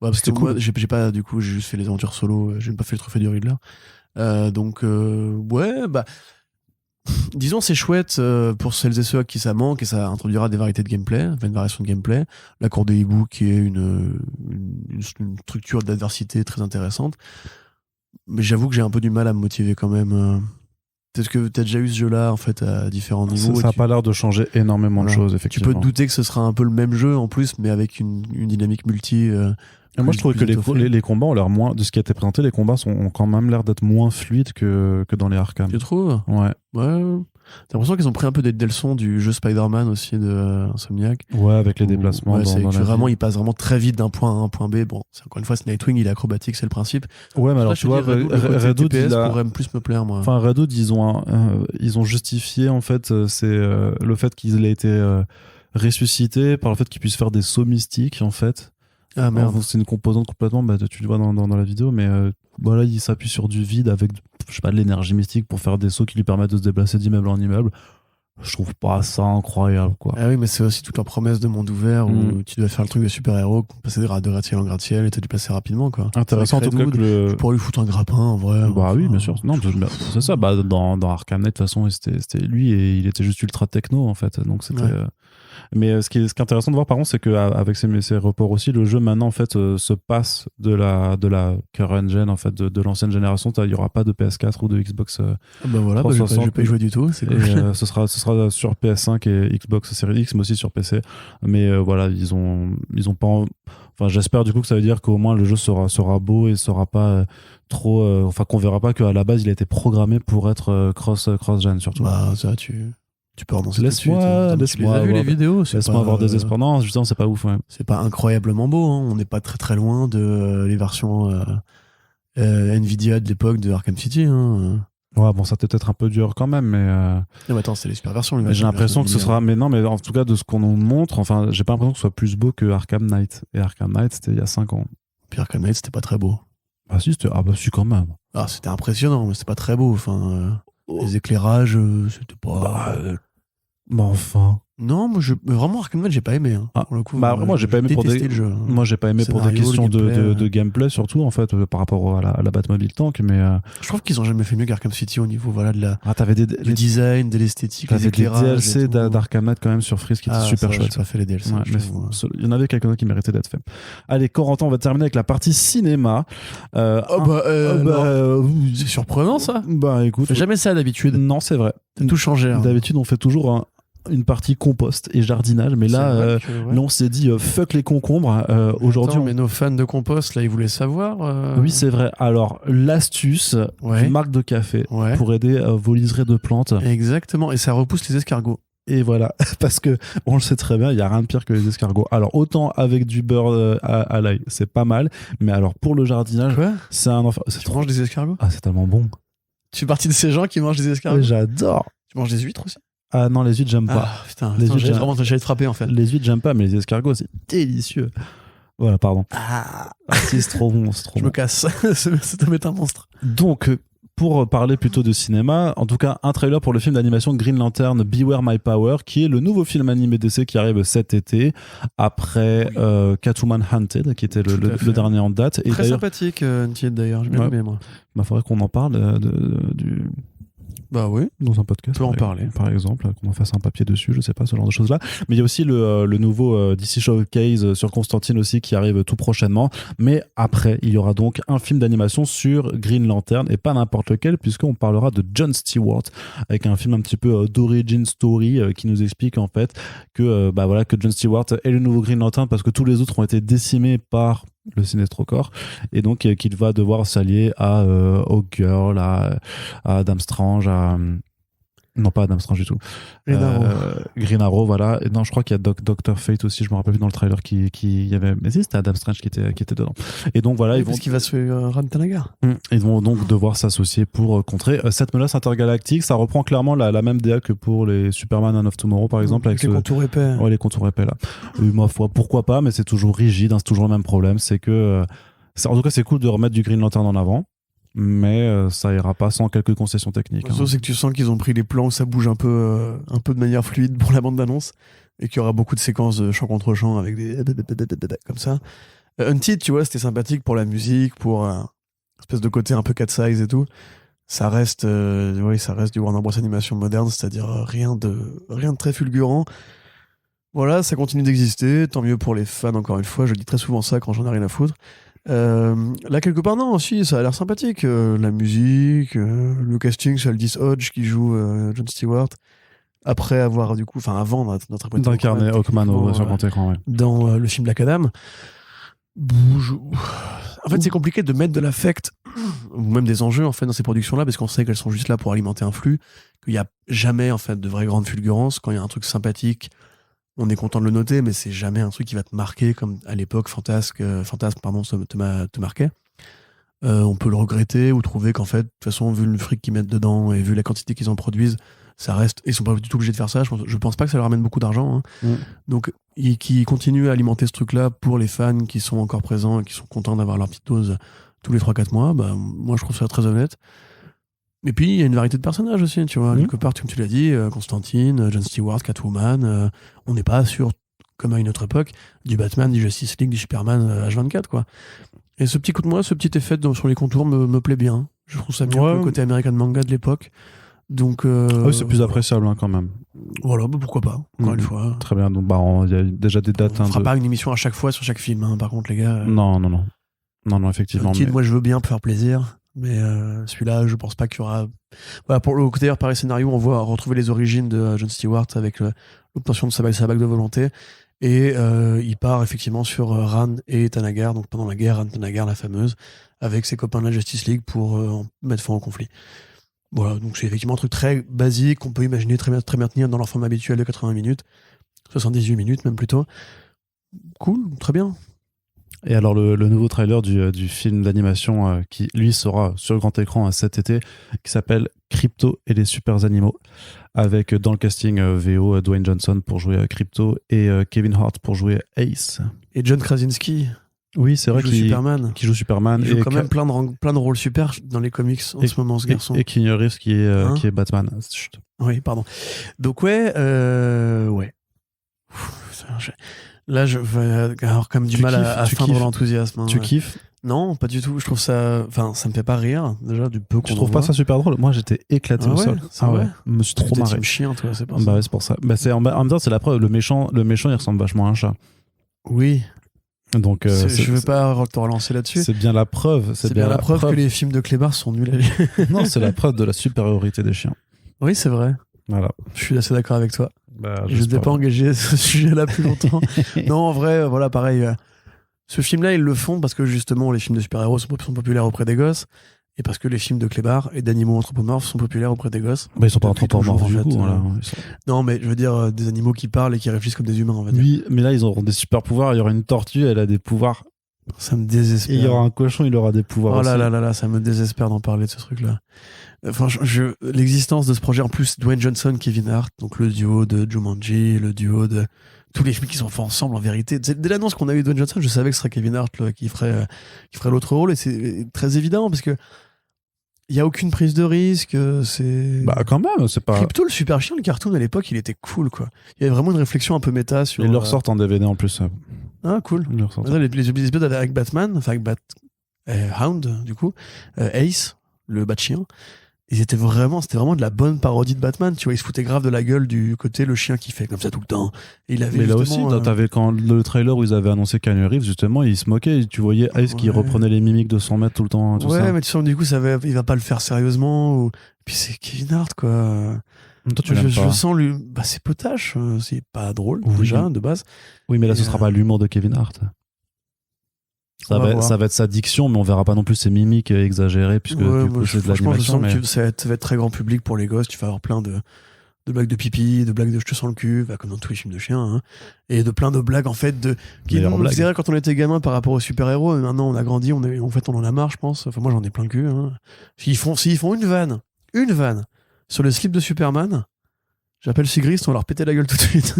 Parce que cool. Moi, j'ai pas, du coup, j'ai juste fait les aventures solo, j'ai pas fait le trophée du Riddler. Disons c'est chouette pour celles et ceux à qui ça manque, et ça introduira des variétés de gameplay, une variation de gameplay. La cour des hiboux qui est une structure d'adversité très intéressante. Mais j'avoue que j'ai un peu du mal à me motiver quand même. Peut-être que t'as déjà eu ce jeu-là en fait à différents niveaux. Ça n'a pas l'air de changer énormément de choses, effectivement. Tu peux te douter que ce sera un peu le même jeu en plus, mais avec une dynamique multi. Moi, je trouve que les combats ont l'air moins. De ce qui a été présenté, les combats ont quand même l'air d'être moins fluides que dans les Arkham. Tu trouves ? Ouais. T'as l'impression qu'ils ont pris un peu des leçons du jeu Spider-Man aussi de Insomniac. Ouais, avec les déplacements. Vraiment, il passe vraiment très vite d'un point A à un point B. Bon, encore une fois, c'est Nightwing, il est acrobatique, c'est le principe. Ouais, mais alors tu vois, Redwood pourrait plus me plaire, moi. Enfin, Redwood, ils ont justifié en fait, c'est le fait qu'il ait été ressuscité par le fait qu'il puisse faire des sauts mystiques en fait. Ah merde. C'est une composante complètement, tu le vois dans la vidéo, mais voilà, il s'appuie sur du vide avec, je sais pas, de l'énergie mystique pour faire des sauts qui lui permettent de se déplacer d'immeuble en immeuble. Je trouve pas ça incroyable, quoi. Ah oui, mais c'est aussi toute la promesse de monde ouvert où tu dois faire le truc de super-héros, passer de gratte-ciel en gratte-ciel et te déplacer rapidement, quoi. Intéressant en tout cas que tu pourrais lui foutre un grappin en vrai. Oui, bien sûr. Non, c'est ça. Dans Arkham Knight, de toute façon, c'était lui et il était juste ultra techno, en fait. Donc c'était. Ouais. Mais ce qui est intéressant de voir par contre, c'est qu'avec ces reports aussi, le jeu maintenant en fait se passe de la current gen, en fait, de l'ancienne génération. Il y aura pas de PS4 ou de Xbox. Voilà, je vais pas y jouer du tout. C'est cool. Ce sera sur PS5 et Xbox Series X, mais aussi sur PC. Mais voilà, ils ont pas. Enfin, j'espère du coup que ça veut dire qu'au moins le jeu sera beau et sera pas trop. Enfin, qu'on verra pas qu'à la base il a été programmé pour être cross-gen surtout. Bah ça tu peux renoncer. Laisse-moi vu les vidéos. Laisse-moi avoir des espoirs. Non, justement, c'est pas ouf. Ouais. C'est pas incroyablement beau. Hein. On n'est pas très très loin de les versions Nvidia de l'époque de Arkham City. Hein. Ouais, bon, ça peut être un peu dur quand même, mais. Non, mais attends, c'est les super versions. J'ai l'impression que ce sera. Mais non, mais en tout cas, de ce qu'on nous montre, enfin, j'ai pas l'impression que ce soit plus beau que Arkham Knight. Et Arkham Knight, c'était il y a 5 ans. Puis Arkham Knight, c'était pas très beau. Ah si, si quand même. Ah, c'était impressionnant, mais c'était pas très beau. Enfin, les éclairages, c'était pas. Mais enfin. Non, moi vraiment Arkham Knight j'ai pas aimé. Hein, pour le coup, moi j'ai pas aimé pour des. Jeu, moi j'ai pas aimé pour des questions de gameplay surtout en fait par rapport à la Batmobile Tank, mais. Je trouve qu'ils ont jamais fait mieux qu'Arkham City au niveau voilà de la. T'avais du design, de l'esthétique, t'avais des éclairages. Des DLC d'Arkham Knight quand même sur Freeze qui étaient super chouettes. J'ai pas fait les DLC. Ouais, il y en avait quelques-uns qui méritaient d'être faits. Allez, Corentin, on va terminer avec la partie cinéma. C'est surprenant ça. Bah écoute. On fait jamais ça d'habitude. Non, c'est vrai. T'as tout changé. Hein. D'habitude, on fait toujours une partie compost et jardinage, mais là on s'est dit fuck les concombres. Aujourd'hui, mais nos fans de compost là, ils voulaient savoir. Oui, c'est vrai. Alors l'astuce d'une marque de café pour aider vos liserés de plantes. Exactement, et ça repousse les escargots. Et voilà, parce que on le sait très bien, il y a rien de pire que les escargots. Alors autant avec du beurre à l'ail, c'est pas mal, mais alors pour le jardinage, Quoi ? c'est un enfer. Tu manges des escargots ? Ah, c'est tellement bon. Tu fais partie de ces gens qui mangent des escargots ? J'adore. Tu manges des huîtres aussi ? Ah non, les huîtres, j'aime pas. Ah putain, Les huîtres, j'allais te frapper en fait. Les huîtres, j'aime pas, mais les escargots, c'est délicieux. Voilà, pardon. Ah, Si, c'est trop bon, c'est trop je bon. me casse. Ça m'est un monstre. Donc, pour parler plutôt de cinéma, en tout cas, un trailer pour le film d'animation Green Lantern Beware My Power, qui est le nouveau film animé DC qui arrive cet été, après Catwoman Hunted, qui était le dernier en date. Et très sympathique, Untied d'ailleurs, j'ai bien aimé moi. Bah, faudrait qu'on en parle du... Bah oui, dans un podcast. On peut en parler. Par exemple, qu'on en fasse un papier dessus, je sais pas, ce genre de choses-là. Mais il y a aussi le nouveau DC Showcase sur Constantine aussi qui arrive tout prochainement. Mais après, il y aura donc un film d'animation sur Green Lantern, et pas n'importe lequel, puisqu'on parlera de Jon Stewart, avec un film un petit peu d'origin story qui nous explique en fait que, que Jon Stewart est le nouveau Green Lantern parce que tous les autres ont été décimés par le Sinestro Corps, et donc qu'il va devoir s'allier à Hawkgirl, à Adam Strange, non pas Adam Strange du tout, Green Arrow, voilà. Et non, je crois qu'il y a Dr. Fate aussi, je me rappelle plus dans le trailer qui y avait, mais si, c'était Adam Strange qui était dedans. Et donc voilà, parce qu'il va se faire Ram Tanagar. Ils vont donc devoir s'associer pour contrer cette menace intergalactique. Ça reprend clairement la même DA que pour les Superman Man of Tomorrow par exemple, avec les contours épais. Ouais, les contours épais là. Ma foi, pourquoi pas, mais c'est toujours rigide, hein, c'est toujours le même problème, c'est que en tout cas c'est cool de remettre du Green Lantern en avant, mais ça ira pas sans quelques concessions techniques. Hein. C'est que tu sens qu'ils ont pris les plans où ça bouge un peu de manière fluide pour la bande d'annonce, et qu'il y aura beaucoup de séquences de chant contre chant avec des comme ça. Untied, tu vois, c'était sympathique pour la musique, pour une espèce de côté un peu cat size et tout. Ça reste du Warner Bros Animation moderne, c'est-à-dire rien de très fulgurant. Voilà, ça continue d'exister, tant mieux pour les fans, encore une fois, je dis très souvent ça quand j'en ai rien à foutre. Là, quelque part, non, aussi, ça a l'air sympathique. La musique, le casting, c'est Aldis Hodge qui joue Jon Stewart. Après avoir, du coup, avant notre d'incarner Hawkman sur grand écran, ouais. Dans le film Black Adam. En fait, c'est compliqué de mettre de l'affect, ou même des enjeux, en fait, dans ces productions-là, parce qu'on sait qu'elles sont juste là pour alimenter un flux, qu'il n'y a jamais, en fait, de vraie grande fulgurance. Quand il y a un truc sympathique, on est content de le noter, mais c'est jamais un truc qui va te marquer comme à l'époque Fantasme te marquait. On peut le regretter ou trouver qu'en fait, de toute façon, vu le fric qu'ils mettent dedans et vu la quantité qu'ils en produisent, ça reste. Ils sont pas du tout obligés de faire ça. Je pense pas que ça leur ramène beaucoup d'argent. Hein. Donc, qui continuent à alimenter ce truc-là pour les fans qui sont encore présents et qui sont contents d'avoir leur petite dose tous les 3-4 mois, moi je trouve ça très honnête. Et puis, il y a une variété de personnages aussi, tu vois. Quelque part, comme tu l'as dit, Constantine, Jon Stewart, Catwoman, on n'est pas sur, comme à une autre époque, du Batman, du Justice League, du Superman H24, quoi. Et ce petit coup de moi, ce petit effet sur les contours me plaît bien. Je trouve ça bien le côté American manga de l'époque. Donc, c'est plus appréciable quand même. Voilà, pourquoi pas, encore une fois. Très bien, donc il y a déjà des dates. On fera pas une émission à chaque fois sur chaque film, hein, par contre, les gars. Non, effectivement. Moi, je veux bien pour faire plaisir. Mais celui-là, je pense pas qu'il y aura. Voilà, pour le côté d'ailleurs, par les scénarios, on voit retrouver les origines de Jon Stewart avec l'obtention de sa bague de volonté. Et il part effectivement sur Ran et Tanagar, donc pendant la guerre, Ran Tanagar, la fameuse, avec ses copains de la Justice League pour mettre fin au conflit. Voilà, donc c'est effectivement un truc très basique qu'on peut imaginer très bien tenir dans leur format habituel de 80 minutes, 78 minutes même plutôt. Cool, très bien. Et alors le nouveau trailer du film d'animation qui lui sera sur le grand écran cet été, qui s'appelle Crypto et les super animaux, avec dans le casting VO Dwayne Johnson pour jouer Crypto et Kevin Hart pour jouer Ace. Et John Krasinski. Oui, c'est vrai qu'il joue Superman. Il joue quand même plein de rôles super dans les comics en ce moment, ce garçon. Et Keanu Reeves qui est Batman. Chut. Oui, pardon. Donc ouais. Là, je vais avoir quand même du mal à feindre l'enthousiasme. Hein, tu kiffes? Non, pas du tout. Je trouve ça. Enfin, ça me fait pas rire, déjà, du peu qu'on. Tu trouves pas ça super drôle? Moi, j'étais éclaté au sol. Ouais. Je me suis trop marré. Tu me chien, toi, c'est pas ça. Ouais, c'est pour ça. En même temps, c'est la preuve. Le méchant, il ressemble vachement à un chat. Oui. Donc, je veux pas te relancer là-dessus. C'est bien la preuve. C'est bien la preuve que les films de Clébar sont nuls à lire. Non, c'est la preuve de la supériorité des chiens. Oui, c'est vrai. Voilà. Je suis assez d'accord avec toi. Je n'ai pas engagé ce sujet-là plus longtemps. Non, en vrai, voilà, pareil. Ce film-là, ils le font parce que justement, les films de super-héros sont populaires auprès des gosses. et parce que les films de clébards et d'animaux anthropomorphes sont populaires auprès des gosses. Bah, ils sont pas Depuis anthropomorphes toujours, du en fait, coup. Voilà. Non, mais je veux dire des animaux qui parlent et qui réfléchissent comme des humains, on va dire. Oui, mais là, ils auront des super pouvoirs. Il y aura une tortue, elle a des pouvoirs. Ça me Et désespère. il y aura un cochon, il aura des pouvoirs Oh aussi. là, ça me désespère d'en parler de ce truc-là. Franchement, l'existence de ce projet, en plus, Dwayne Johnson, Kevin Hart, donc le duo de Jumanji, le duo de tous les films qui sont faits ensemble, en vérité. Dès l'annonce qu'on a eu de Dwayne Johnson, je savais que ce serait Kevin Hart là, qui ferait l'autre rôle, et c'est très évident, parce que il y a aucune prise de risque, c'est... Bah, quand même, c'est pas. Crypto, le super chien, le cartoon, à l'époque, il était cool, quoi. Il y avait vraiment une réflexion un peu méta sur... Ils le ressortent en DVD en plus. Ah, cool. Ils le ressortent. Les épisodes avec Batman, enfin avec Hound, du coup, Ace, le bat chien, c'était vraiment de la bonne parodie de Batman, tu vois, il se foutait grave de la gueule du côté le chien qui fait comme ça tout le temps. Et il avait Mais là aussi, justement, t'avais quand le trailer où ils avaient annoncé Keanu Reeves, justement, il se moquait. Tu voyais Ice qui Ouais. reprenait les mimiques de 100 mètres tout le temps. Tout ouais, ça. mais tu sens du coup, il va pas le faire sérieusement. Puis c'est Kevin Hart, quoi. Toi, tu je, l'aimes pas. sens lui, c'est potache, c'est pas drôle Oui. déjà de base. Oui, mais là, Et, ce sera pas l'humour de Kevin Hart. On va voir. Ça va être sa diction, mais on verra pas non plus ses mimiques exagérées, puisque Ouais, du moi, coup, c'est de franchement, je l'animation. sens Mais... que ça va être très grand public pour les gosses. Tu vas avoir plein de blagues de pipi, de blagues de je te sens le cul, bah, comme dans tous les films de chiens, hein, et de plein de blagues en fait qui Meilleures nous blagues. faisaient rire quand on était gamin par rapport aux super-héros. Et maintenant on a grandi, en fait on en a marre, je pense. Enfin moi j'en ai plein le cul. Hein. S'ils font une vanne sur le slip de Superman, j'appelle Sigrist, on va leur péter la gueule tout de suite.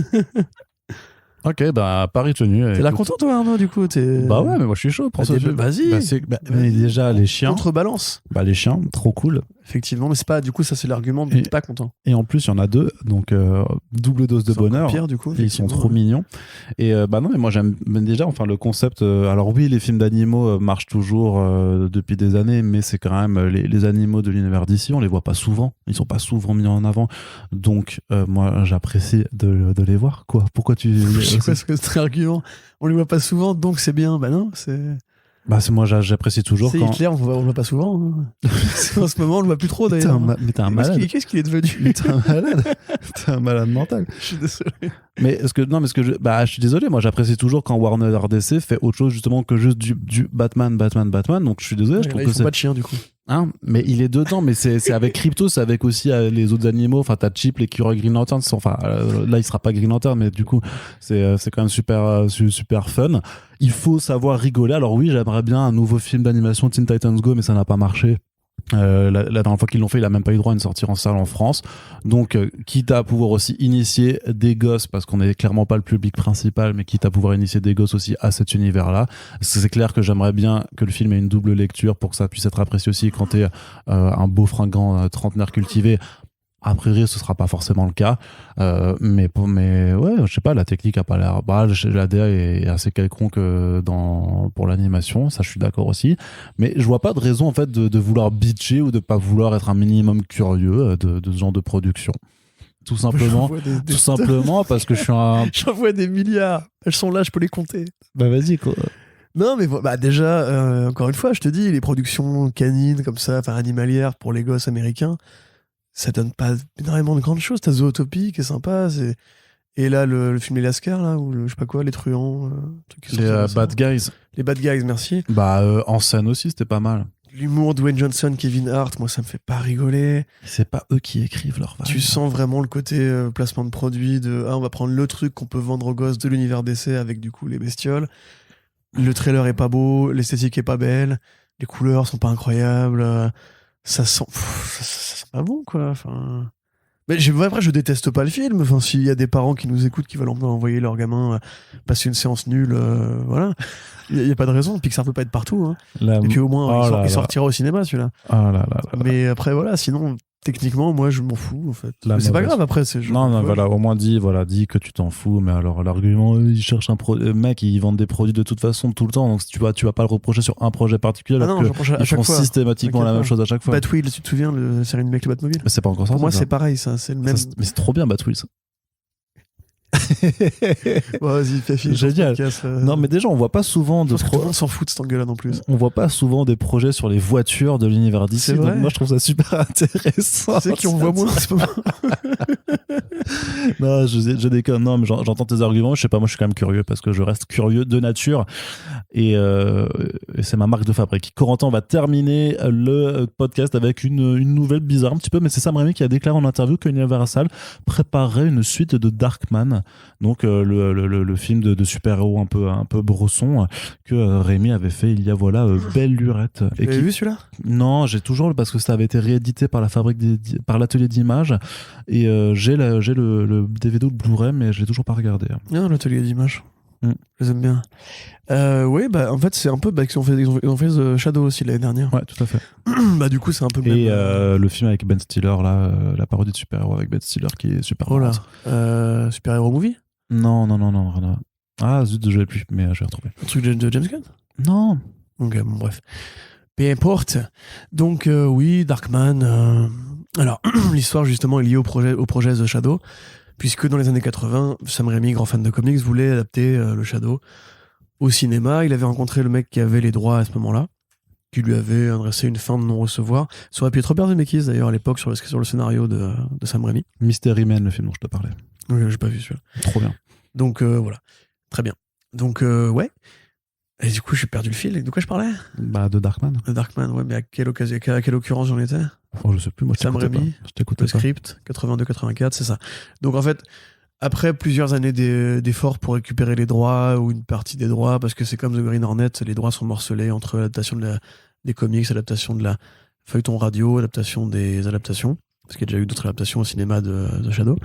Ok, bah, Paris tenu. T'es là content toi Arnaud du coup Bah ouais, mais moi je suis chaud pour ça. Vas-y. Mais déjà, les chiens. Contrebalance. Bah, les chiens, trop cool. Effectivement, mais c'est pas du coup ça c'est l'argument de t'es pas content. Et en plus, il y en a deux, donc double dose de C'est encore bonheur. pire du coup. Et ils sont effectivement. trop mignons. Et bah non, mais moi j'aime déjà enfin le concept. Alors oui, les films d'animaux marchent toujours depuis des années, mais c'est quand même les animaux de l'univers d'ici, on les voit pas souvent. Ils sont pas souvent mis en avant. Donc moi j'apprécie de les voir. Quoi? Pourquoi tu C'est quoi ce argument? On les voit pas souvent, donc c'est bien. Bah non, c'est. Bah c'est moi j'apprécie toujours C'est quand. Hitler, on le voit pas souvent. Hein. En ce moment, on le voit plus trop d'ailleurs. Mais t'es un malade. Qu'est-ce qu'il est devenu? Mais t'es un malade. T'es un malade mental. Je suis désolé. Mais je suis désolé, moi j'apprécie toujours quand Warner DC fait autre chose justement que juste du Batman. Donc je suis désolé, je trouve Là, que ils font c'est pas de chien du coup. hein, mais il est dedans, mais c'est avec Crypto, c'est avec aussi les autres animaux. Enfin, t'as Chip, l'écureuil Green Lantern. Enfin, là, il sera pas Green Lantern, mais du coup, c'est quand même super fun. Il faut savoir rigoler. Alors oui, j'aimerais bien un nouveau film d'animation Teen Titans Go, mais ça n'a pas marché. La dernière fois qu'ils l'ont fait, il a même pas eu droit à une sortie en salle en France. Donc, quitte à pouvoir aussi initier des gosses, parce qu'on est clairement pas le public principal, mais quitte à pouvoir initier des gosses aussi à cet univers-là. C'est clair que j'aimerais bien que le film ait une double lecture pour que ça puisse être apprécié aussi quand t'es un beau fringant trentenaire cultivé. A priori, ce sera pas forcément le cas, mais ouais, je sais pas, la technique a pas l'air. Bah, la DA est assez quelconque pour l'animation, ça je suis d'accord aussi. Mais je vois pas de raison en fait de vouloir bitcher ou de pas vouloir être un minimum curieux de ce genre de production. Tout simplement, parce que je suis un. J'en vois des milliards. Elles sont là, je peux les compter. Bah vas-y quoi. Non, mais bah déjà, encore une fois, je te dis, les productions canines comme ça, enfin animalières pour les gosses américains. Ça donne pas énormément de grandes choses. T'as Zootopie qui est sympa. Et là, le film Les Lascars, là, ou je sais pas quoi, Les Truands. Les Bad Guys. Les Bad Guys, merci. Bah, en scène aussi, c'était pas mal. L'humour Dwayne Johnson, Kevin Hart, moi, ça me fait pas rigoler. C'est pas eux qui écrivent leur vannes. Tu sens vraiment le côté placement de produit on va prendre le truc qu'on peut vendre aux gosses de l'univers d'essai avec, du coup, les bestioles. Le trailer est pas beau, l'esthétique est pas belle, les couleurs sont pas incroyables. Ça sent pas bon quoi, enfin mais après je déteste pas le film, enfin s'il y a des parents qui nous écoutent qui veulent envoyer leur gamin passer une séance nulle, voilà, il y a pas de raison. Pixar peut pas être partout hein. Et puis au moins il sortira au cinéma celui-là. Mais après voilà, sinon techniquement moi je m'en fous en fait, mais c'est pas grave après non voilà, au moins dis que tu t'en fous. Mais alors l'argument ils cherchent mec, ils vendent des produits de toute façon tout le temps, donc tu vas pas le reprocher sur un projet particulier alors ils font systématiquement la même chose à chaque fois. Batwheels, tu te souviens la série animée avec le Batmobile? Mais c'est pas encore ça. Pour moi c'est pareil, ça c'est le même. Mais c'est trop bien Batwheels. Vas-y, Fifi. Génial. Non, mais déjà, on voit pas souvent de tout le monde s'en fout de cet angle-là non plus. On voit pas souvent des projets sur les voitures de l'univers d'ici. Donc moi, je trouve ça super intéressant. C'est qui on voit moins en ce moment. Non, je déconne. Non, mais j'entends tes arguments. Je sais pas, moi, je suis quand même curieux parce que je reste curieux de nature et c'est ma marque de fabrique. Corentin, on va terminer le podcast avec une nouvelle bizarre un petit peu, mais c'est Sam Raimi qui a déclaré en interview que Universal préparerait une suite de Darkman, donc le film de super-héros un peu brosson que Raimi avait fait il y a belle lurette. Tu l'avais vu celui-là? Non, j'ai toujours parce que ça avait été réédité par par l'atelier d'images et j'ai le DVD ou le Blu-ray, mais je l'ai toujours pas regardé. Non, l'atelier d'images. Je les aime bien. Oui, bah en fait c'est un peu ils ont fait The Shadow aussi l'année dernière. Ouais, tout à fait. Bah du coup c'est un peu le et même. le film avec Ben Stiller là, la parodie de super-héros avec Ben Stiller qui est super. Oh là, Super Hero Movie? Non, rien à... Ah zut, je l'ai plus, mais je vais retrouver. Un truc de James Gunn? Non. Ok, bon bref. Peu importe. Donc oui, Darkman. Alors l'histoire justement est liée au projet The Shadow, puisque dans les années 80, Sam Raimi, grand fan de comics, voulait adapter le Shadow au cinéma. Il avait rencontré le mec qui avait les droits à ce moment-là, qui lui avait adressé une fin de non-recevoir. Ça aurait pu être Robert Zemeckis d'ailleurs à l'époque sur le scénario de Sam Raimi. Mystery Man, le film dont je te parlais. Oui, j'ai pas vu celui-là. Trop bien. Donc voilà, très bien. Donc ouais. Et du coup, j'ai perdu le fil. De quoi je parlais? Bah, de Darkman. De Darkman, ouais, mais à quelle occasion, à quelle occurrence j'en étais? Oh, je sais plus, moi je Sam t'écoutais pas. Raimi, Je t'écoutais le pas. script, 82-84, c'est ça. Donc en fait, après plusieurs années d'efforts pour récupérer les droits ou une partie des droits, parce que c'est comme The Green Hornet, les droits sont morcelés entre l'adaptation des comics, adaptation de la feuilleton radio, adaptation des adaptations, parce qu'il y a déjà eu d'autres adaptations au cinéma de Shadow.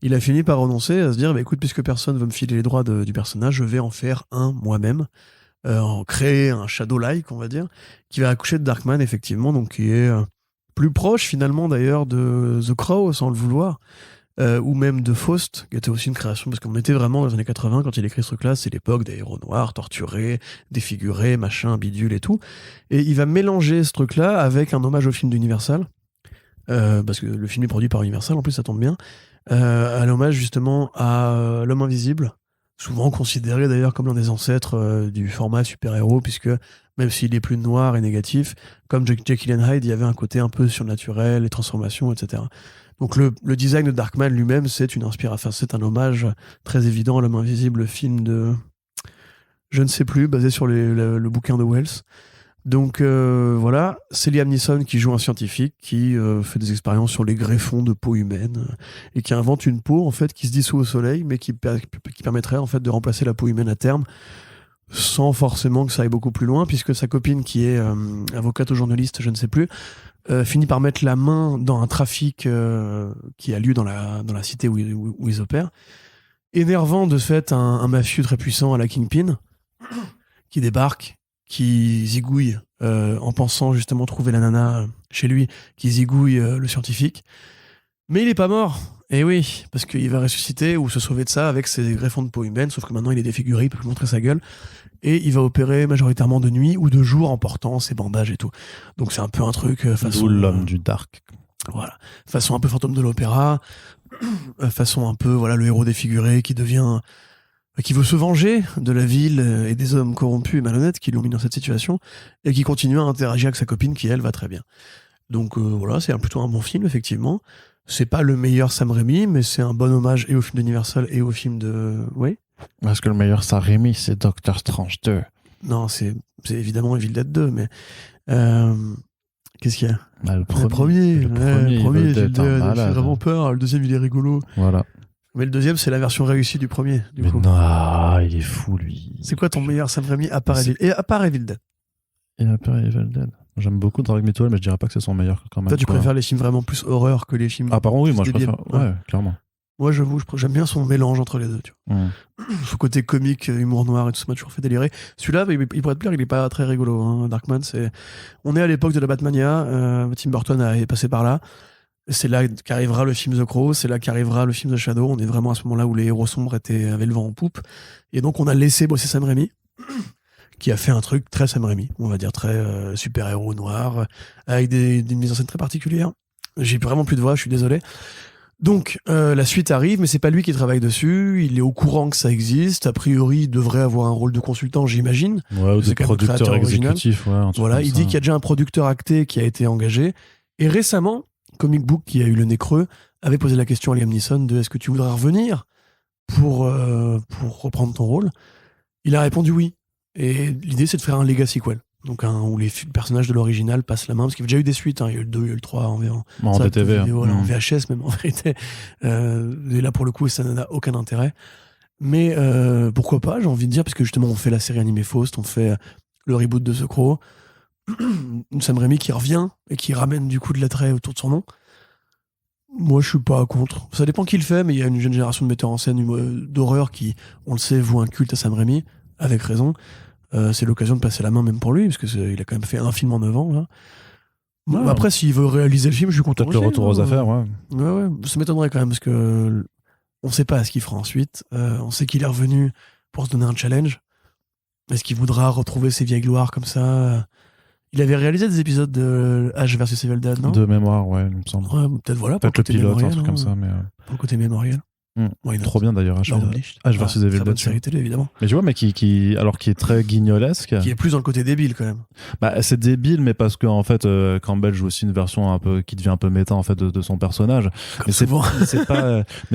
Il a fini par renoncer à se dire, bah, écoute, puisque personne veut me filer les droits du personnage, je vais en faire un moi-même. En créer un Shadow-like, on va dire, qui va accoucher de Darkman, effectivement, donc qui est plus proche finalement d'ailleurs de The Crow, sans le vouloir, ou même de Faust, qui était aussi une création, parce qu'on était vraiment dans les années 80 quand il écrit ce truc-là, c'est l'époque des héros noirs, torturés, défigurés, machin, bidule et tout. Et il va mélanger ce truc-là avec un hommage au film d'Universal, parce que le film est produit par Universal, en plus ça tombe bien, un hommage justement à L'Homme Invisible, souvent considéré d'ailleurs comme l'un des ancêtres du format super-héros, puisque même s'il est plus noir et négatif, comme Jekyll and Hyde, il y avait un côté un peu surnaturel, les transformations, etc. Donc le design de Darkman lui-même, c'est une inspiration, c'est un hommage très évident à L'Homme Invisible, film de je ne sais plus, basé sur le bouquin de Wells. Donc voilà, c'est Liam Neeson qui joue un scientifique qui fait des expériences sur les greffons de peau humaine et qui invente une peau en fait qui se dissout au soleil, mais qui permettrait en fait de remplacer la peau humaine à terme, sans forcément que ça aille beaucoup plus loin, puisque sa copine qui est avocate ou journaliste, je ne sais plus, finit par mettre la main dans un trafic qui a lieu dans la cité où ils opèrent, énervant de fait un mafieux très puissant à la Kingpin qui débarque, qui zigouille en pensant justement trouver la nana chez lui, qui zigouille le scientifique. Mais il est pas mort. Et oui, parce qu'il va ressusciter ou se sauver de ça avec ses greffons de peau humaine, sauf que maintenant il est défiguré, il peut plus montrer sa gueule. Et il va opérer majoritairement de nuit ou de jour en portant ses bandages et tout. Donc c'est un peu un truc façon... l'homme du dark. Voilà. Façon un peu fantôme de l'opéra, façon un peu voilà le héros défiguré qui veut se venger de la ville et des hommes corrompus et malhonnêtes qui l'ont mis dans cette situation et qui continue à interagir avec sa copine qui elle va très bien. Donc voilà, c'est plutôt un bon film effectivement. C'est pas le meilleur Sam Raimi, mais c'est un bon hommage et au film d'Universal et au film de... Oui. Parce que le meilleur Sam Raimi, c'est Doctor Strange 2. Non, c'est évidemment Evil Dead 2, mais... Qu'est-ce qu'il y a? Bah, le premier, premier Evil Dead, j'ai vraiment peur. Le deuxième, il est rigolo. Voilà. Mais le deuxième, c'est la version réussie du premier. Du coup. Non, il est fou, lui. C'est quoi ton meilleur Sam Raimi à part Evil Dead? Et à part Evil Dead. J'aime beaucoup Drag Me to Hell, mais je dirais pas que c'est son meilleur quand même. Toi, tu préfères les films vraiment plus horreur que les films... Ah, pardon, oui, moi je préfère. Ouais, clairement. Moi, j'avoue, j'aime bien son mélange entre les deux. Tu vois. Son côté comique, humour noir et tout ça m'a toujours fait délirer. Celui-là, il pourrait te plaire, il est pas très rigolo. Hein. Darkman, on est à l'époque de la Batmania. Tim Burton est passé par là. C'est là qu'arrivera le film The Crow, c'est là qu'arrivera le film The Shadow. On est vraiment à ce moment-là où les héros sombres avaient le vent en poupe. Et donc, on a laissé bosser Sam Raimi, qui a fait un truc très Sam Raimi, on va dire très super-héros noir, avec des mises en scène très particulières. J'ai vraiment plus de voix, je suis désolé. Donc, la suite arrive, mais c'est pas lui qui travaille dessus. Il est au courant que ça existe. A priori, il devrait avoir un rôle de consultant, j'imagine. Ouais, ou de producteur exécutif. Ouais, voilà, il dit qu'il y a déjà un producteur acté qui a été engagé. Et récemment, Comic Book, qui a eu le nez creux, avait posé la question à Liam Neeson de est-ce que tu voudrais revenir pour reprendre ton rôle. Il a répondu oui. Et l'idée, c'est de faire un legacy sequel. Donc où les personnages de l'original passent la main, parce qu'il y a déjà eu des suites, hein. Il y a eu le 2, il y a eu le 3 en DTV. En VHS même en vérité. Et là pour le coup, ça n'a aucun intérêt. Mais pourquoi pas, j'ai envie de dire, parce que justement on fait la série animée Faust, on fait le reboot de The Crow, Sam Raimi qui revient et qui ramène du coup de l'attrait autour de son nom. Moi je suis pas contre. Ça dépend qui le fait, mais il y a une jeune génération de metteurs en scène d'horreur qui, on le sait, voue un culte à Sam Raimi, avec raison. C'est l'occasion de passer la main même pour lui, parce qu'il a quand même fait un film en 9 ans. Là. Ouais. Après, s'il veut réaliser le film, je suis content. Peut-être le retour aux affaires, ouais. Ouais, ça m'étonnerait quand même, parce que on sait pas ce qu'il fera ensuite. On sait qu'il est revenu pour se donner un challenge. Est-ce qu'il voudra retrouver ses vieilles gloires comme ça? Il avait réalisé des épisodes de Ash vs Evil Dead, non? De mémoire, ouais, il me semble. Ouais, peut-être le pilote, un truc comme ça. Mais pour le côté mémoriel. Trop bien d'ailleurs, H vs Evil Dead. Série télé, évidemment. Mais tu vois, mais qui est très guignolesque. Qui est plus dans le côté débile quand même. Bah, c'est débile, mais parce que en fait, Campbell joue aussi une version un peu qui devient un peu méta en fait de son personnage. Mais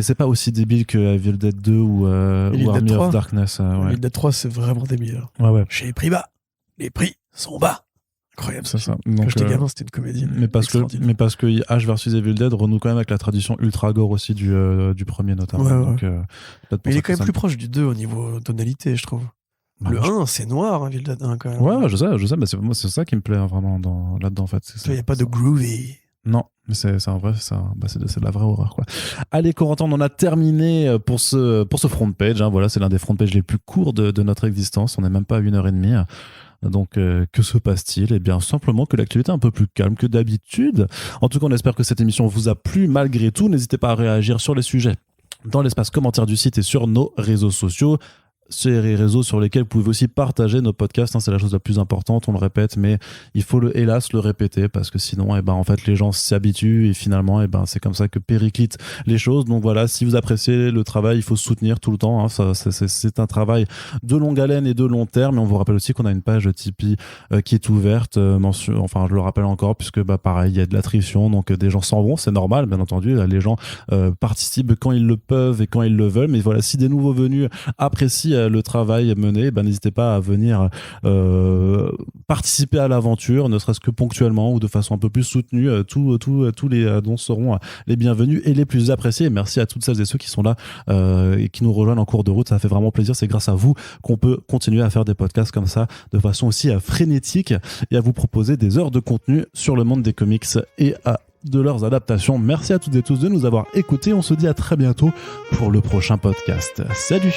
c'est pas aussi débile que Evil Dead 2 ou Army of Darkness. Ouais. Evil Dead 3, c'est vraiment débile. Ouais. Chez les prix bas, les prix sont bas. Incroyable, c'est ça. Donc, quand j'étais gamin, c'était une comédie. Mais parce que Ash vs Evil Dead renoue quand même avec la tradition ultra gore aussi du premier notamment. Ouais. Donc, mais il est quand même plus proche du 2 au niveau tonalité, je trouve. Le 1, c'est noir, Evil Dead 1 quand même. Ouais, je sais, mais c'est ça qui me plaît vraiment là-dedans en fait. Il n'y a pas de groovy. Non, mais c'est un vrai, c'est de la vraie horreur quoi. Allez Corentin, on en a terminé pour ce front page. Hein. Voilà, c'est l'un des front pages les plus courts de notre existence. On n'est même pas à 1h30. Donc, que se passe-t-il? Eh bien, simplement que l'actualité est un peu plus calme que d'habitude. En tout cas, on espère que cette émission vous a plu malgré tout. N'hésitez pas à réagir sur les sujets dans l'espace commentaire du site et sur nos réseaux sociaux. Ces réseaux sur lesquels vous pouvez aussi partager nos podcasts, hein, c'est la chose la plus importante, on le répète, mais il faut hélas le répéter parce que sinon, en fait, les gens s'y habituent et finalement, c'est comme ça que périclitent les choses. Donc voilà, si vous appréciez le travail, il faut soutenir tout le temps. Hein, c'est un travail de longue haleine et de long terme. Et on vous rappelle aussi qu'on a une page Tipeee qui est ouverte. Enfin, je le rappelle encore puisque pareil, il y a de l'attrition, donc des gens s'en vont, c'est normal, bien entendu. Les gens participent quand ils le peuvent et quand ils le veulent. Mais voilà, si des nouveaux venus apprécient le travail mené, n'hésitez pas à venir participer à l'aventure, ne serait-ce que ponctuellement ou de façon un peu plus soutenue. Tous les dons seront les bienvenus et les plus appréciés. Merci à toutes celles et ceux qui sont là et qui nous rejoignent en cours de route. Ça fait vraiment plaisir. C'est grâce à vous qu'on peut continuer à faire des podcasts comme ça de façon aussi frénétique et à vous proposer des heures de contenu sur le monde des comics et de leurs adaptations. Merci à toutes et tous de nous avoir écoutés. On se dit à très bientôt pour le prochain podcast. Salut.